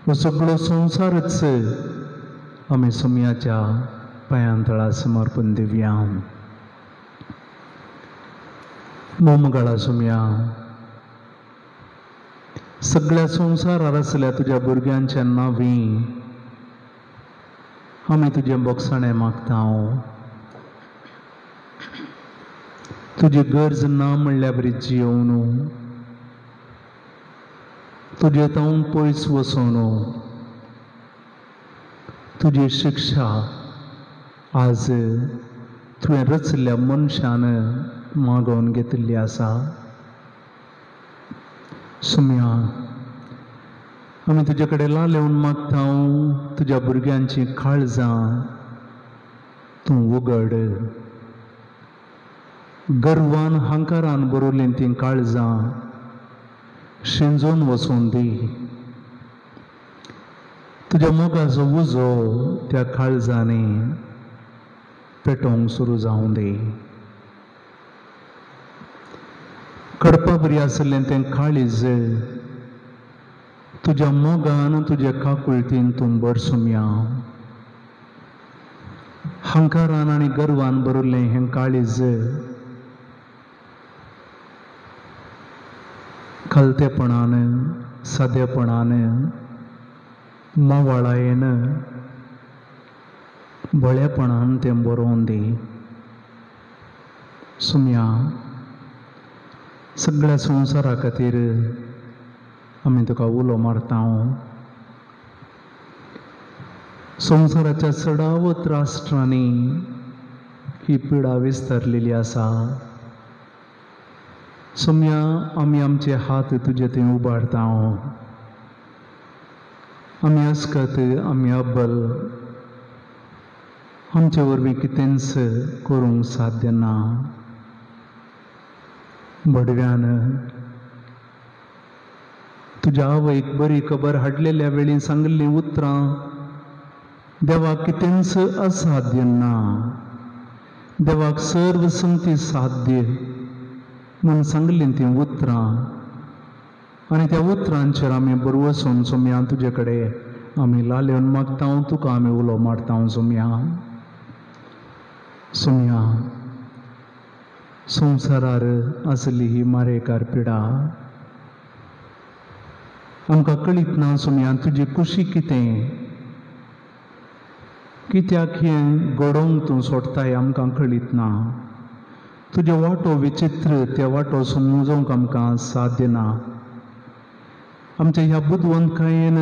हो सगळो संसारच आमी सुम्याच्या पांयांतळा समर्पण दिवया मोमगळा सुम्या सगळ्या संसारार आसल्या तुझ्या भुरग्यांच्या नांवी आमी तुझें बोगसाणें मागता तुजी गरज ना म्हणल्या बरी जियोवन तुजे तावन पयस वचून तुजी शिक्षा आज तुवें रचल्या मनशान मागोवन घेतिल्ली आसा सुम्या आमी तुजे कडेन लालेवन मागता तुज्या भुरग्यांची काळजां तूं उगड गर्वान हंकारान बरोवलीं तीं काळजां शिंजोवन वचून दी तुज्या मोगाचो उजो त्या काळजांनी पेटोवंक सुरू जावं दी कडपा बरी आसलें तें काळीज तुज्या मोगान तुज्या काकुळटीन तूं भर सुम्या हंकारान आनी गर्वान भरिल्लें हें काळीज खलतेपणान सादेपणान मोवाळायेन बळेपणान तें बरोवन दी सुम्या सगळ्या संवसारा खातीर आमी तुका उलो मारता संवसाराच्या चडावत राष्ट्रांनी ही पिडा विस्तारलेली आसा सुम्या आमी आमचे हात तुजे थंय उबारता आमी आसकत आमी अब्बल आमचे वरवीं कितेंच करूंक साध्य ना बडव्यान तुज्या आवयक बरी खबर हाडलेल्या वेळी सांगिल्लीं उतरां देवा कितेंच असाध्य ना देवाक सर्व संगती साध्य म्हूण सांगलीं तीं उतरां आनी त्या उतरांचेर आमी बरवसून सुम्या तुजे कडेन आमी लालेवन मागता तुका आमी उलो मारता सुम्या सुम्या संवसारार आसली ही मारेकार पिडा आमकां कळीत ना सुम्या तुजी कुशी कितें कित्याक हें घडोवंक तूं सोडताय आमकां कळीत ना तुजे वाटो विचित्र ते वाटो समजोवंक आमकां साध्य ना आमच्या ह्या बुदवंतकायेन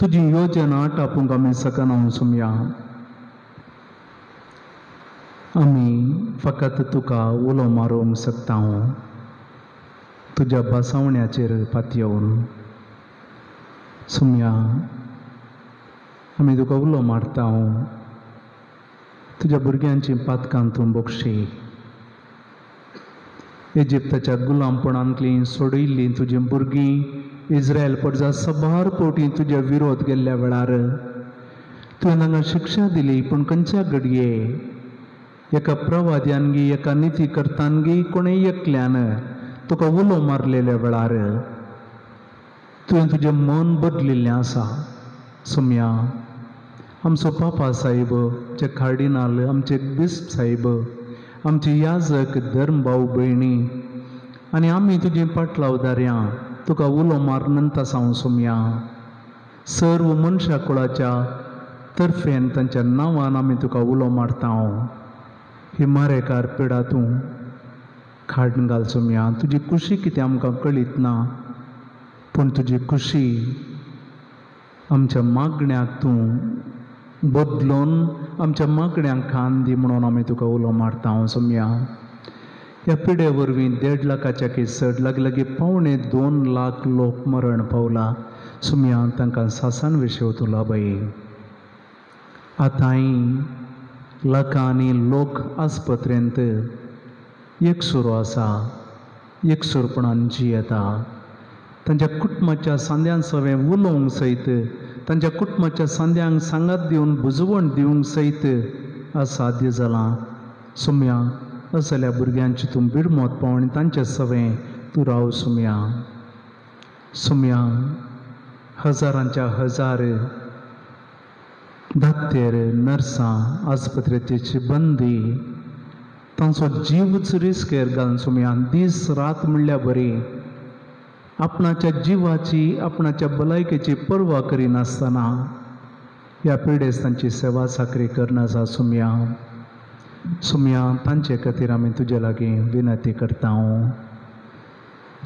तुजी योजना टापूंक आमी सकना सुम्या आमी फकत तुका उलो मारूंक शकता तुज्या बसवण्याचेर पातयेवन सुम्या आमी तुका उलो मारता तुज्या भुरग्यांची पातकां तूं बक्षी इजिप्ताच्या गुलामपणांतलीं सोडिल्लीं तुजीं भुरगीं इज्रायल परजा सबार पोटी तुजे विरोध गेल्ल्या वेळार तुवें तांकां शिक्षा दिली पूण खंयच्या घडये एका प्रवाद्यांगी एका नितीकर्त्यांगी कोणें एकल्यान तुका उलो मारलेल्या वेळार तुवें तुजें मन बदलिल्लें आसा सुम्या आमचो पापा साहेब आमचे कार्डिनाल आमचे बिस्प साहेब आमचे याजक धर्म भाऊ भयणी आनी आमी तुजी पाटलावदाऱ्यां तुका उलो मारनंत आसा सुम्या सर्व मनशा कुळाच्या तर्फेन तांच्या नांवान आमी तुका उलो मारता ही मारेकार पिडा तूं खाडून घाल सुम्या तुजी कुशी कितें आमकां कळीत ना पूण तुजी कुशी आमच्या मागण्यांक तूं बदलून आमच्या मागण्यांक खान दी म्हणून आमी तुका उलो मारता सुम्या ह्या पिडे वरवीं 1.5 लाखाच्या केसर लागीं 2.25 लाख लोक मरण पावला सुम्या तांकां सासान विशय तूं लाभय आतांय लाखांनी लोक आस्पत्रेंत एकसुरो आसा एकसुरपणान जियेता तांच्या कुटुंबाच्या सांद्यां सवें उलोवंक सयत तांच्या कुटुंबाच्या सांद्यांक सांगात दिवन बुजवण दिवंक सयत असाध्य जालां सुम्या असल्या भुरग्यांची तूं बिडमोत पाव आनी तांचे सवें तूं राव सुम्या सुम्या हजारांच्या हजार धाकटेर नर्सां आस्पत्रेची सिबंदी तांचो जीवच रिस्केर घालून सुम्या दीस रात म्हणल्यार बरी आपणाच्या जिवाची आपणाच्या भलायकेची पर्वा करिनासतना ह्या पिडेस तांची सेवा साकरी करनासा सुम्या सुम्या तांचे खातीर आमी तुजे लागीं विनंती करता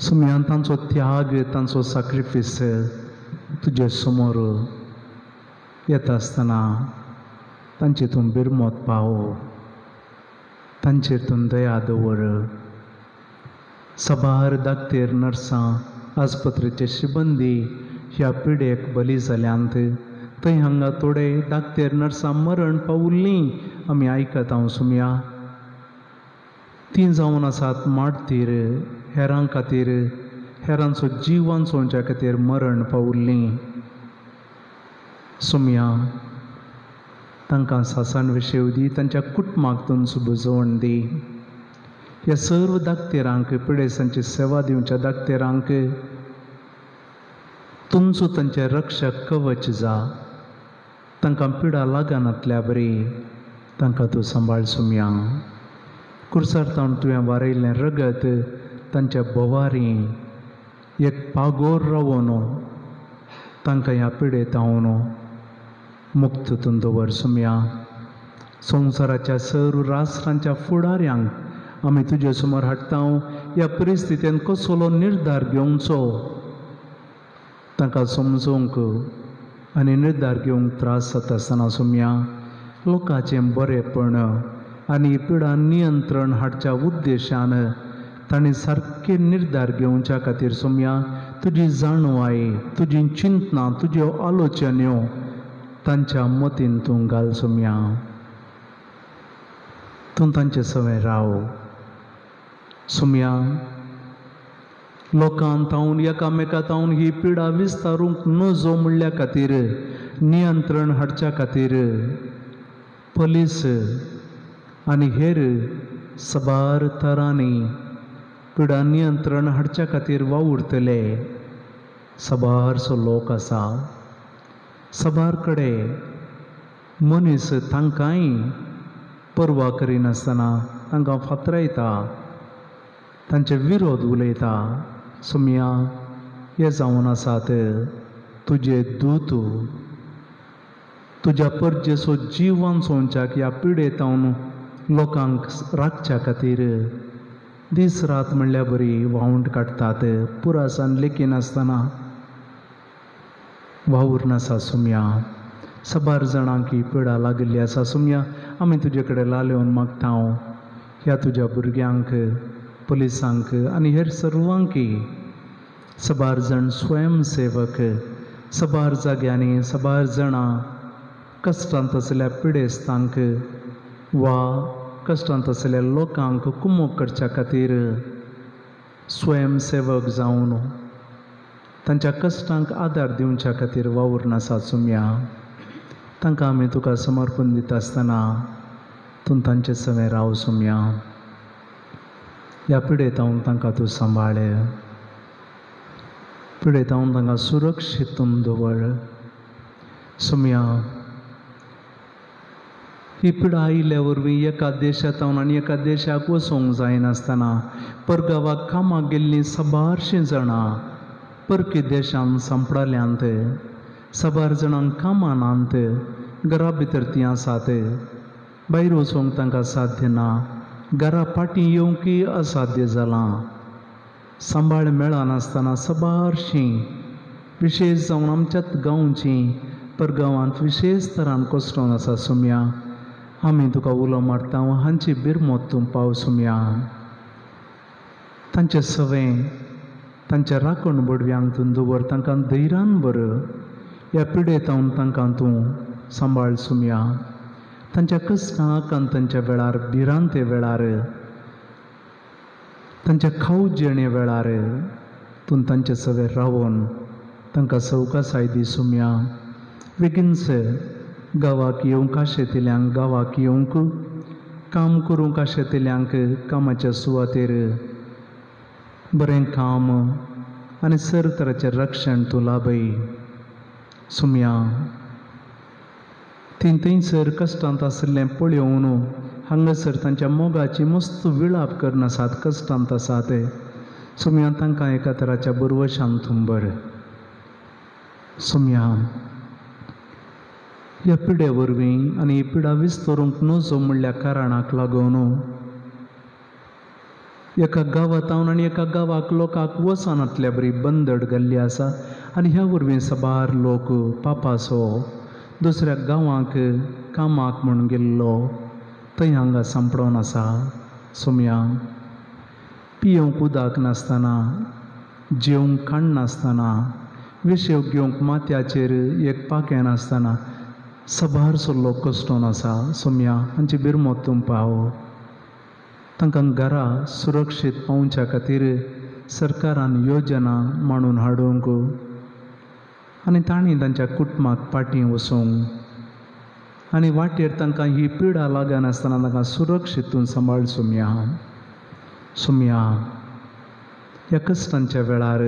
सुम्या तांचो त्याग तांचो सॅक्रिफीस तुजे समोर येता आसतना तांचे तूं बिरमोत पाव तांचेर तूं दया दवर सबार धाकटेर नर्सां आस्पत्रेचे सिबंदी ह्या पिडेक बली जाल्यांत थंय हांगा थोडे धाकटेर नर्सां मरण पावुल्लीं आमी आयकत सुम्या तीं जावन आसात माडतीर हेरां खातीर हेरांचो जीव वाचोवच्या खातीर मरण पावुल्लीं सुम्या तांकां सासान विशेव दी तांच्या कुटुंबाक तूं बुजवण दी ह्या सर्व धाकटेरांक पिडेसांची सेवा दिवच्या धाकटेरांक तुमचो तांचे रक्षक कवच जा तांकां पिडा लागनातल्या बरी तांकां तूं सांबाळ सुम्या कुर्सार तुवें वारयल्लें रगत तांच्या बोवारी एक पागोर रावोन तांकां ह्या पिडेतावन मुक्त तूं दवर सुम्या संवसाराच्या सर्व राष्ट्रांच्या फुडाऱ्यांक आमी तुजे समोर हाडटा ह्या परिस्थितीन कसलो निर्धार घेवचो तांकां समजोवंक आनी निर्धार घेवंक त्रास जाता आसतना सुम्या लोकांचें बरेंपण आनी पिडा नियंत्रण हाडच्या उद्देशान ताणें सारके निर्धार घेवच्या खातीर सुम्या तुजी जाणवाय तुजी चिंतना तुज्यो आलोचन्यो तांच्या मतीन तूं घाल सुम्या तूं तांचे सवें राव सुम्या लोकांत तावन एकामेका तावन ही पिडा विस्तारूंक नजो म्हणल्या खातीर नियंत्रण हाडच्या खातीर पुलीस आनी हेर सबार तरांनी पिडा नियंत्रण हाडच्या खातीर वावुरतले सबारसो लोक आसा. सबार कडेन मनीस तांकांय परवा करिनासतना तांकां फातरायता, तांचे विरोध उलयता. सुमया हे जावन आसात तुजे दूत तुज्या परजेचो जीव वाचोवच्याक ह्या पिडेतावन लोकांक राखच्या खातीर दीस रात म्हणल्यार बरी वावूंट काडटात. पुरासान लेखी नासतना वावूर नासा. सुमया सबार जाणांक ही पिडा लागिल्ली आसा. सुमया आमी तुजे कडेन लालेवन मागता ह्या तुज्या भुरग्यांक, पुलिसांक आनी हेर सर्वांक, सबार जण स्वयंसेवक सबार जाग्यांनी सबार जाणां कश्टांत असल्या पिडेस्तांक वा कश्टांत असल्या लोकांक कुमोग करच्या खातीर स्वयंसेवक जावन तांच्या कश्टांक आदार दिवच्या खातीर वावूर नासा. सुमया तांकां आमी तुका समर्पण दिता आसतना तूं तांचे सवें राव. सुमया ह्या पिडेतावन तांकां तूं सांबाळ, पिडेतावन तांकां सुरक्षीतून दवर. सुमया ही पिडा आयिल्ल्या वरवीं एका देशांतावन आनी एका देशाक वचोंक जायनासतना परगांवाक कामाक गेल्लीं सबारशीं जाणां परकी देशांत सांपडाल्यांत. सबार जाणांक कामां नात, घरा भितर तीं आसात. भायर वचोंक तांकां साध्य ना, घरा फाटीं येवंकय असाध्य जालां. सांबाळ मेळनासतना सबारशीं विशेश जावन आमच्याच गांवचीं परगांवांत विशेश तरान कश्टून आसा. सुमया आमी तुका उलो मारता हांची बिरमोत तूं पाव. सुमया तांचे सवें तांच्या राखण बडव्यांक तूं दवर, तांकां धैर्यान भर. ह्या पिडेतावन तांकां तूं सांबाळ. सुमया तांच्या कश्टांक आनी तांच्या वेळार भिरांते वेळार तांच्या खाऊ जेणे वेळार तूं तांचे सवें रावन तांकां सवकासाय दी. सुमया बेगीनच गांवाक येवंक आशेंतल्यांक गांवाक येवंक, काम करूंक आशेंतल्यांक कामाच्या सुवातेर बरें काम आनी सर तराचें रक्षण तूं लाभय. सुमया तीं थंयसर कश्टांत आसलें पळयोवन हांगासर तांच्या मोगाची मस्त विळाप करनासात, कश्टांत आसात. सुमया तांकां एका तराच्या बरवशान तूं भर. सुमया ह्या पिडे वरवीं आनी ही पिडा विस्तरूंक नजो म्हणल्या कारणाक लागून एका गांवांतावन आनी एका गांवाक लोकांक वचनातल्या बरी बंदड घाल्ली आसा. आनी ह्या वरवीं सबार लोक पापासो दुसऱ्या गांवांक कामाक म्हूण गेल्लो थंय हांगा सांपडोन आसा. सुमया पियोंक उदक नासतना, जेवंक खाण नासतना, विशेव घेवंक माथ्याचेर एक पाकें नासतना सबारसो लोक कश्टून आसा. सुमया हांची बिरमोत तूं पाव. तांकां घरा सुरक्षीत पावच्या खातीर सरकारान योजना मांडून हाडूंक आनी तांणी तांच्या कुटुंबाक फाटीं वचूंक आनी वाटेर तांकां ही पिडा लागनासतना तांकां सुरक्षीतून सांबाळ. सुमया सुमया ह्या कश्टांच्या वेळार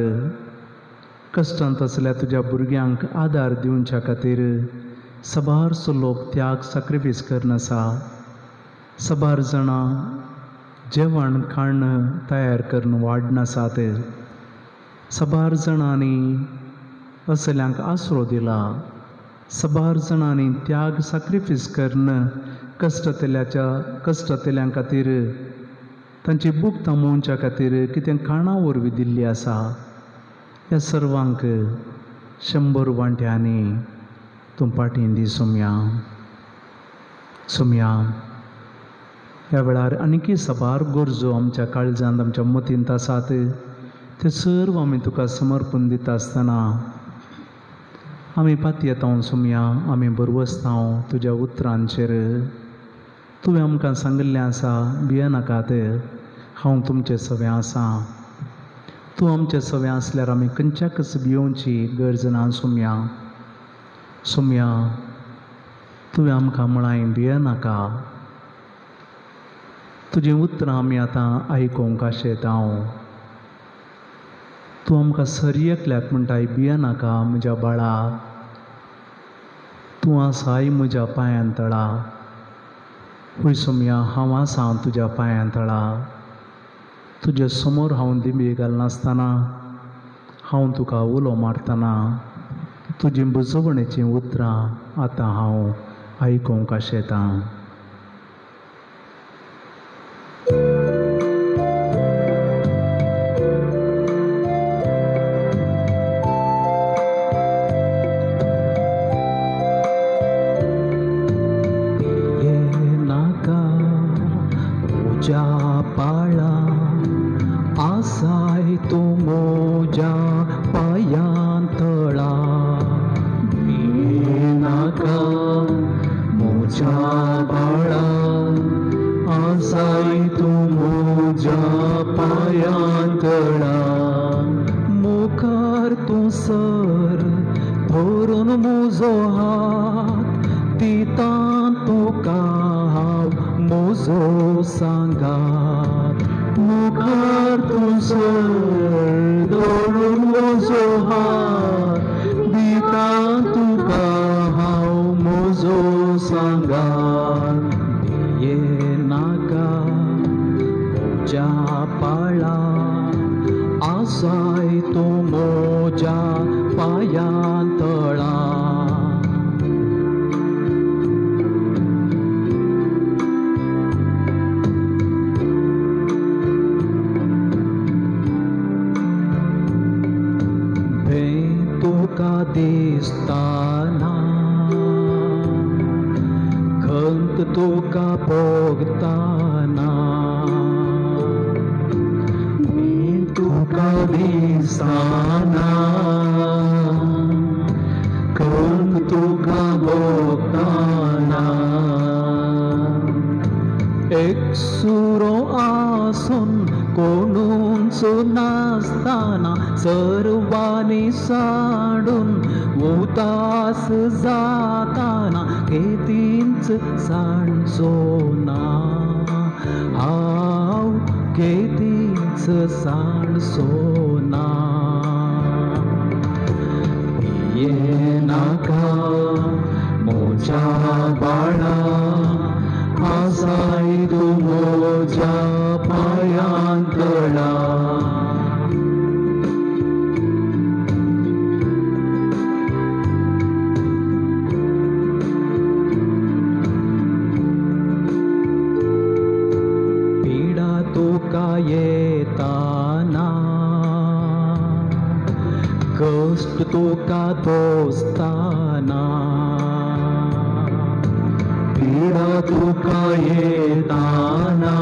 कश्टांत असल्या तुज्या भुरग्यांक आदार दिवच्या खातीर सबारसो लोक त्याग सॅक्रिफीस करनासा. सबार जाणां जेवण खाण तयार करून वाडनासात. सबार जाणांनी असल्यांक आसरो दिला. सबार जाणांनी त्याग सॅक्रिफीस करून कश्टांतल्यां खातीर तांची भूक थांबोवच्या खातीर कितें खाणा वरवीं दिल्ली आसा. ह्या सर्वांक 100 वांट्यांनी तूं फाटीं दी. सुमया सुमया ह्या वेळार आनीकय सबार गरजो आमच्या काळजांत आमच्या मतींत आसात. ते सर्व आमी तुका समर्पण दिता आसतना आमी पाती येता. सुमया आमी बरवसता तुज्या उतरांचेर. तुवें आमकां सांगिल्लें आसा भियेनाकात, हांव तुमचें सवें आसा. तूं आमचें सवें आसल्यार आमी खंयच्याकच भियोवची गरज ना. सुमया सुमया तुवें आमकां म्हळाय भियेनाका. तुजें उतरां आमी आतां आयकोंक आशेता तूं आमकां सरी एकल्याक म्हणटाय भिये नाका म्हज्या बाळा, तूं आसाय म्हज्या पांयां तळा. पळय सोम्या, हांव आसां तुज्या पांयां तळा. तुजे समोर हांव दिंबे घालनासतना हांव तुका उलो मारतना तुजी बुजवणेचीं उतरां आतां हांव आयकोंक आशेतां. तुझ्या पाळा आसाय तूं म्हज्या पांयां तळा. भिये नाका म्हज्या बाळा, आसाय तूं म्हज्या पांयां तळा. मुखार तूं सर धरून म्हजो हात, दितां तुका हांव म्हजो सांगात. मुखार तूं सर धरून म्हजो हात, दितां तुका हांव म्हजो सांगात. भिये नाका म्हज्या पाळा, आसाय तूं म्हज्या पांयां तळा. तुका दिसताना खंत तुका भोगताना. तुका दिसताना खंत तुका भोगताना. एक सुरो आसून कोणूच नासताना सर्वांनी साडून उदास जाताना केदींच सांडचो ना. हांव केदींच सांडचो ना. भिये नाका म्हज्या बाळा, आसाय तूं म्हज्या पांयां तळा. पिडा तुका येताना, कश्ट तुका दोस्ताना. पिडा तुका येताना,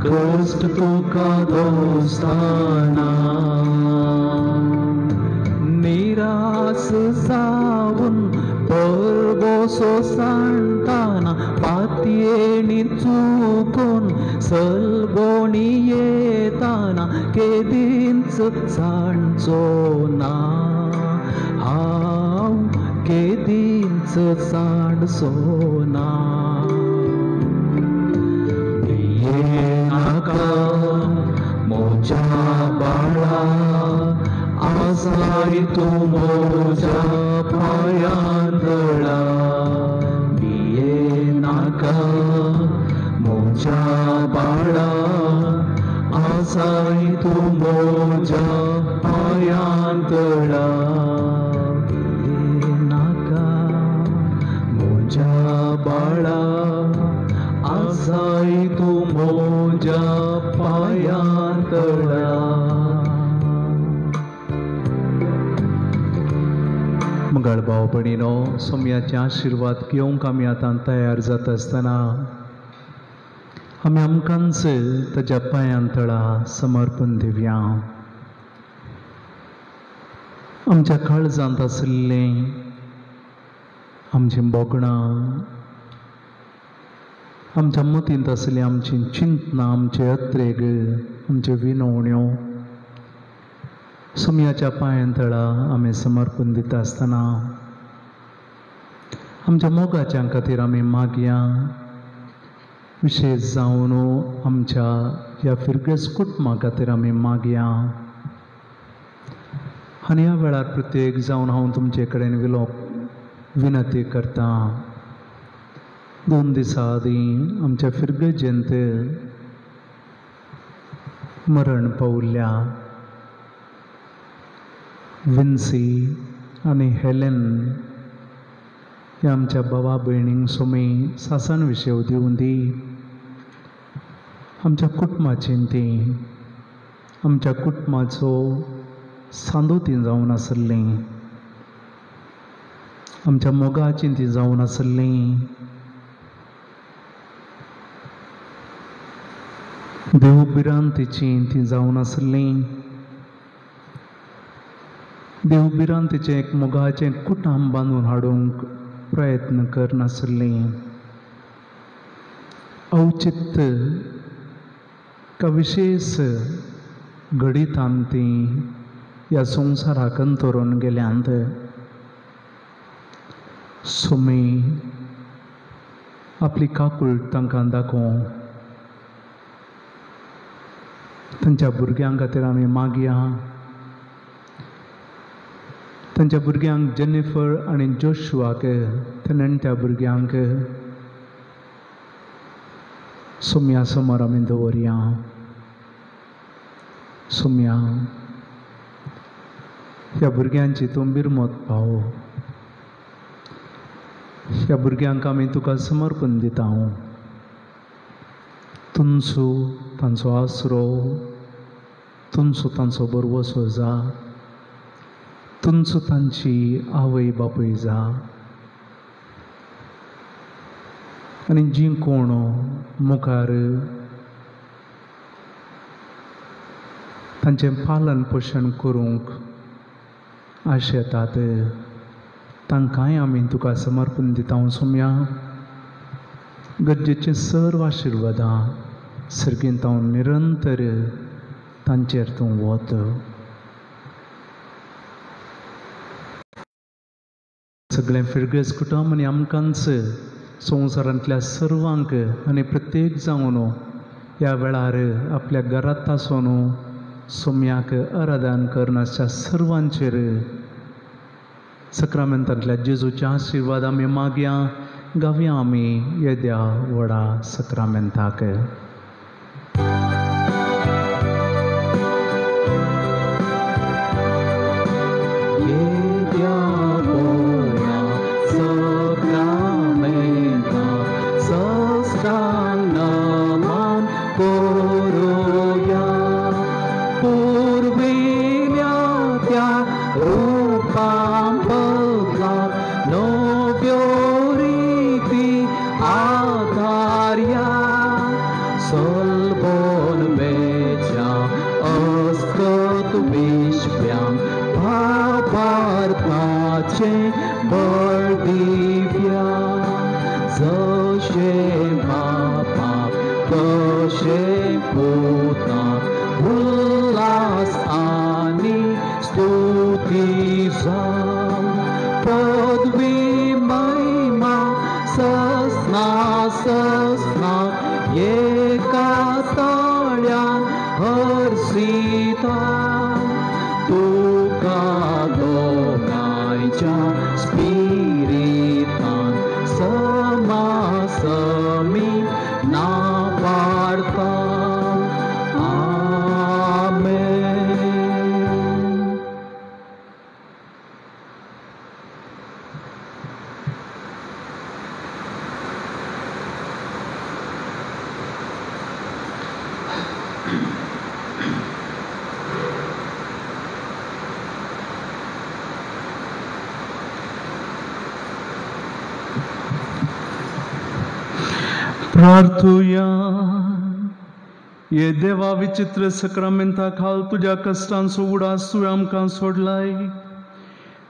कश्ट तुका दोस्ताना. निराश जावन परबोसो सांडताना पातयेणी चुकून सलबोणी येताना केदींच सांडचो ना. हांव केदींच सांडचो ना. भिये नाका म्हज्या बाळा, आसाय तूं म्हज्या पांयां तळा. भिये नाका म्हज्या बाळा, आसाय तूं म्हज्या पांयां तळा. भिये नाका म्हज्या बाळा, आसाय तूं म्हज्या पांयां तळा. मंगळ भाव भयणीनो, सोम्याचे आशिर्वाद घेवंक आमी आतां तयार जाता आसतना आमी आमकांच ताच्या पांयां तळा समर्पण दिवया. आमच्या काळजांत आशिल्लें आमचीं बोगणां, आमच्या मतींत आशिल्लीं आमचीं चिंतनां, आमचे अत्रेग, आमचे विनवण्यो सोम्याच्या पांयां तळा आमी समर्पण दिता आसतना आमच्या मोगाच्यां खातीर आमी मागया विशेष जावन आमच्या ह्या फिरगेस कुटुंबा खातीर आमी मागया आनी ह्या वेळार प्रत्येक जावन हांव तुमचे कडेन विनंती करता 2 दिसां आदीं आमच्या फिरगेजेंत मरण पावल्ल्या विन्सी आनी हेलेन ह्या आमच्या भावा भयणींक सोमी सासन विशेव दिवून दी आमच्या कुटुंबाची ती आमच्या कुटुंबाचो सांदोती जावन आसली आमच्या मोगाची ती जावन आसली देवबिरांतीची ती जावन आसली देवबिरांतीचें एक मोगाचें कुटुंब बांदून हाडूंक प्रयत्न करनासली औचित्य का विशेष घडीतान ती ह्या संवसाराक अंतरून गेल्यांत सोमी आपली काकूळ तांकां दाखोवं तांच्या भुरग्यां खातीर आमी मागया तांच्या भुरग्यांक जेनिफर आनी जोशुआक त्या नेण्ट्या भुरग्यांक सोम्या समोर आमी दवरया सोम्या ह्या भुरग्यांची तूं बिरमत पाव ह्या भुरग्यांक आमी तुका समर्पण दिता तुमचो तांचो आसरो तुमचो तांचो बरवसो जा तुमचो तांची आवय बापूय जा आनी जी कोण मुखार तांचें पालन पोशण करूंक आशेतात तांकांय आमी तुका समर्पण दिता सोम्या गरजेचें सर्व आशिर्वादां सर्गेंत हांव निरंतर तांचेर तूं वत सगळें फिरगेस कुटुंब आनी आमकांच संवसारांतल्या सर्वांक आनी प्रत्येक जावन ह्या वेळार आपल्या घरांत आसून सोम्याक आराधन करनाच्या सर्वांचेर सक्रामेंतांतल्या जेजूच्या आशिर्वाद आमी मागया गावया आमी येद्या व्हडा सक्रामेंताक प्रार्थुया ये देवा विचित्र सक्रामेंता खाल तुझ्या कष्टांचो उडास तुवें आमकां सोडलाय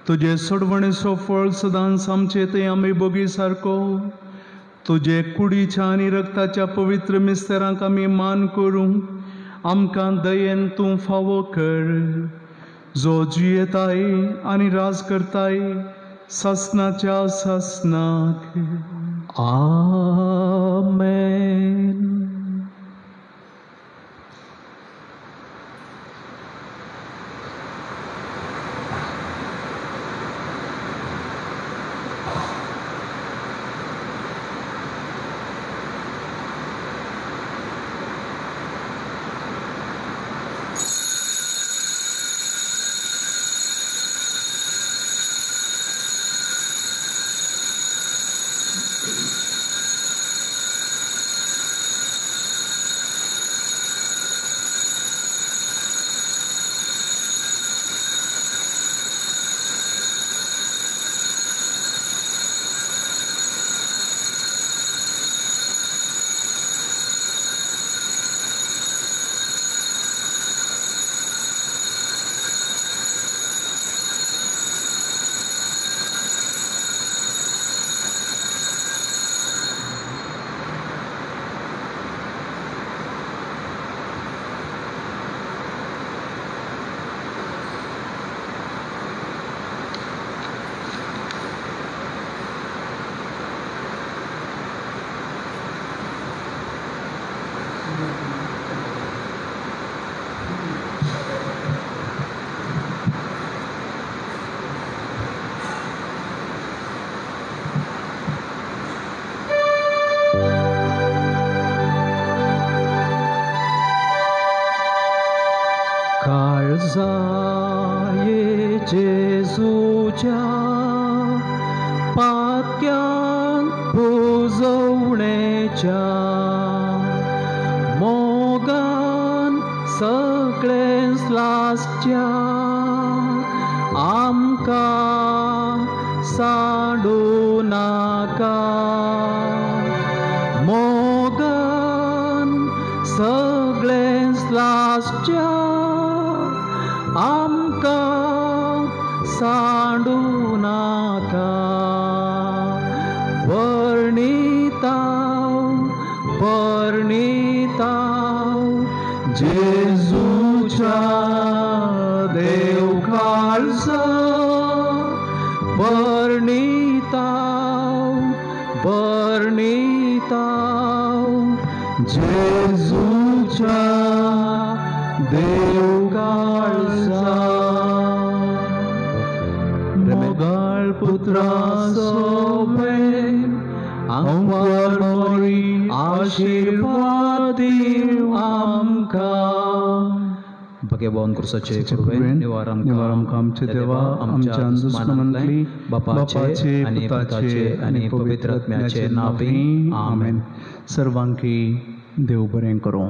तुजे सोडवणेचो फळ सदांच आमचे ते आमी बोगी सारको तुजे कुडीच्या आनी रक्ताच्या पवित्र मिस्तेरांक आमी मान करूंक आमकां दयेन तूं फावो कर जो जियेताय आनी राज करताय सासनाच्या सासनाक आमेन. सगळेच लास्च्या आमकां सांडू नाका मोगन सगळेच लास्च्या आमकां सांडू नाका वर्णिताव जेजूच्या देव काळजा वर्णिताव जेजूच्या देव काळजा मोगाळ पुत्रा सोबे आमवर मोरी आशीर्वाद दिव आमकां बगे बावन कुर्साचे कुरवे निवारम कामचे देवा आमच्या दुश्मनांतली बापाचे आणि पुताचे आणि पवित्र आत्म्याचे नावे आमेन. सर्वांकी देव बरें करूं.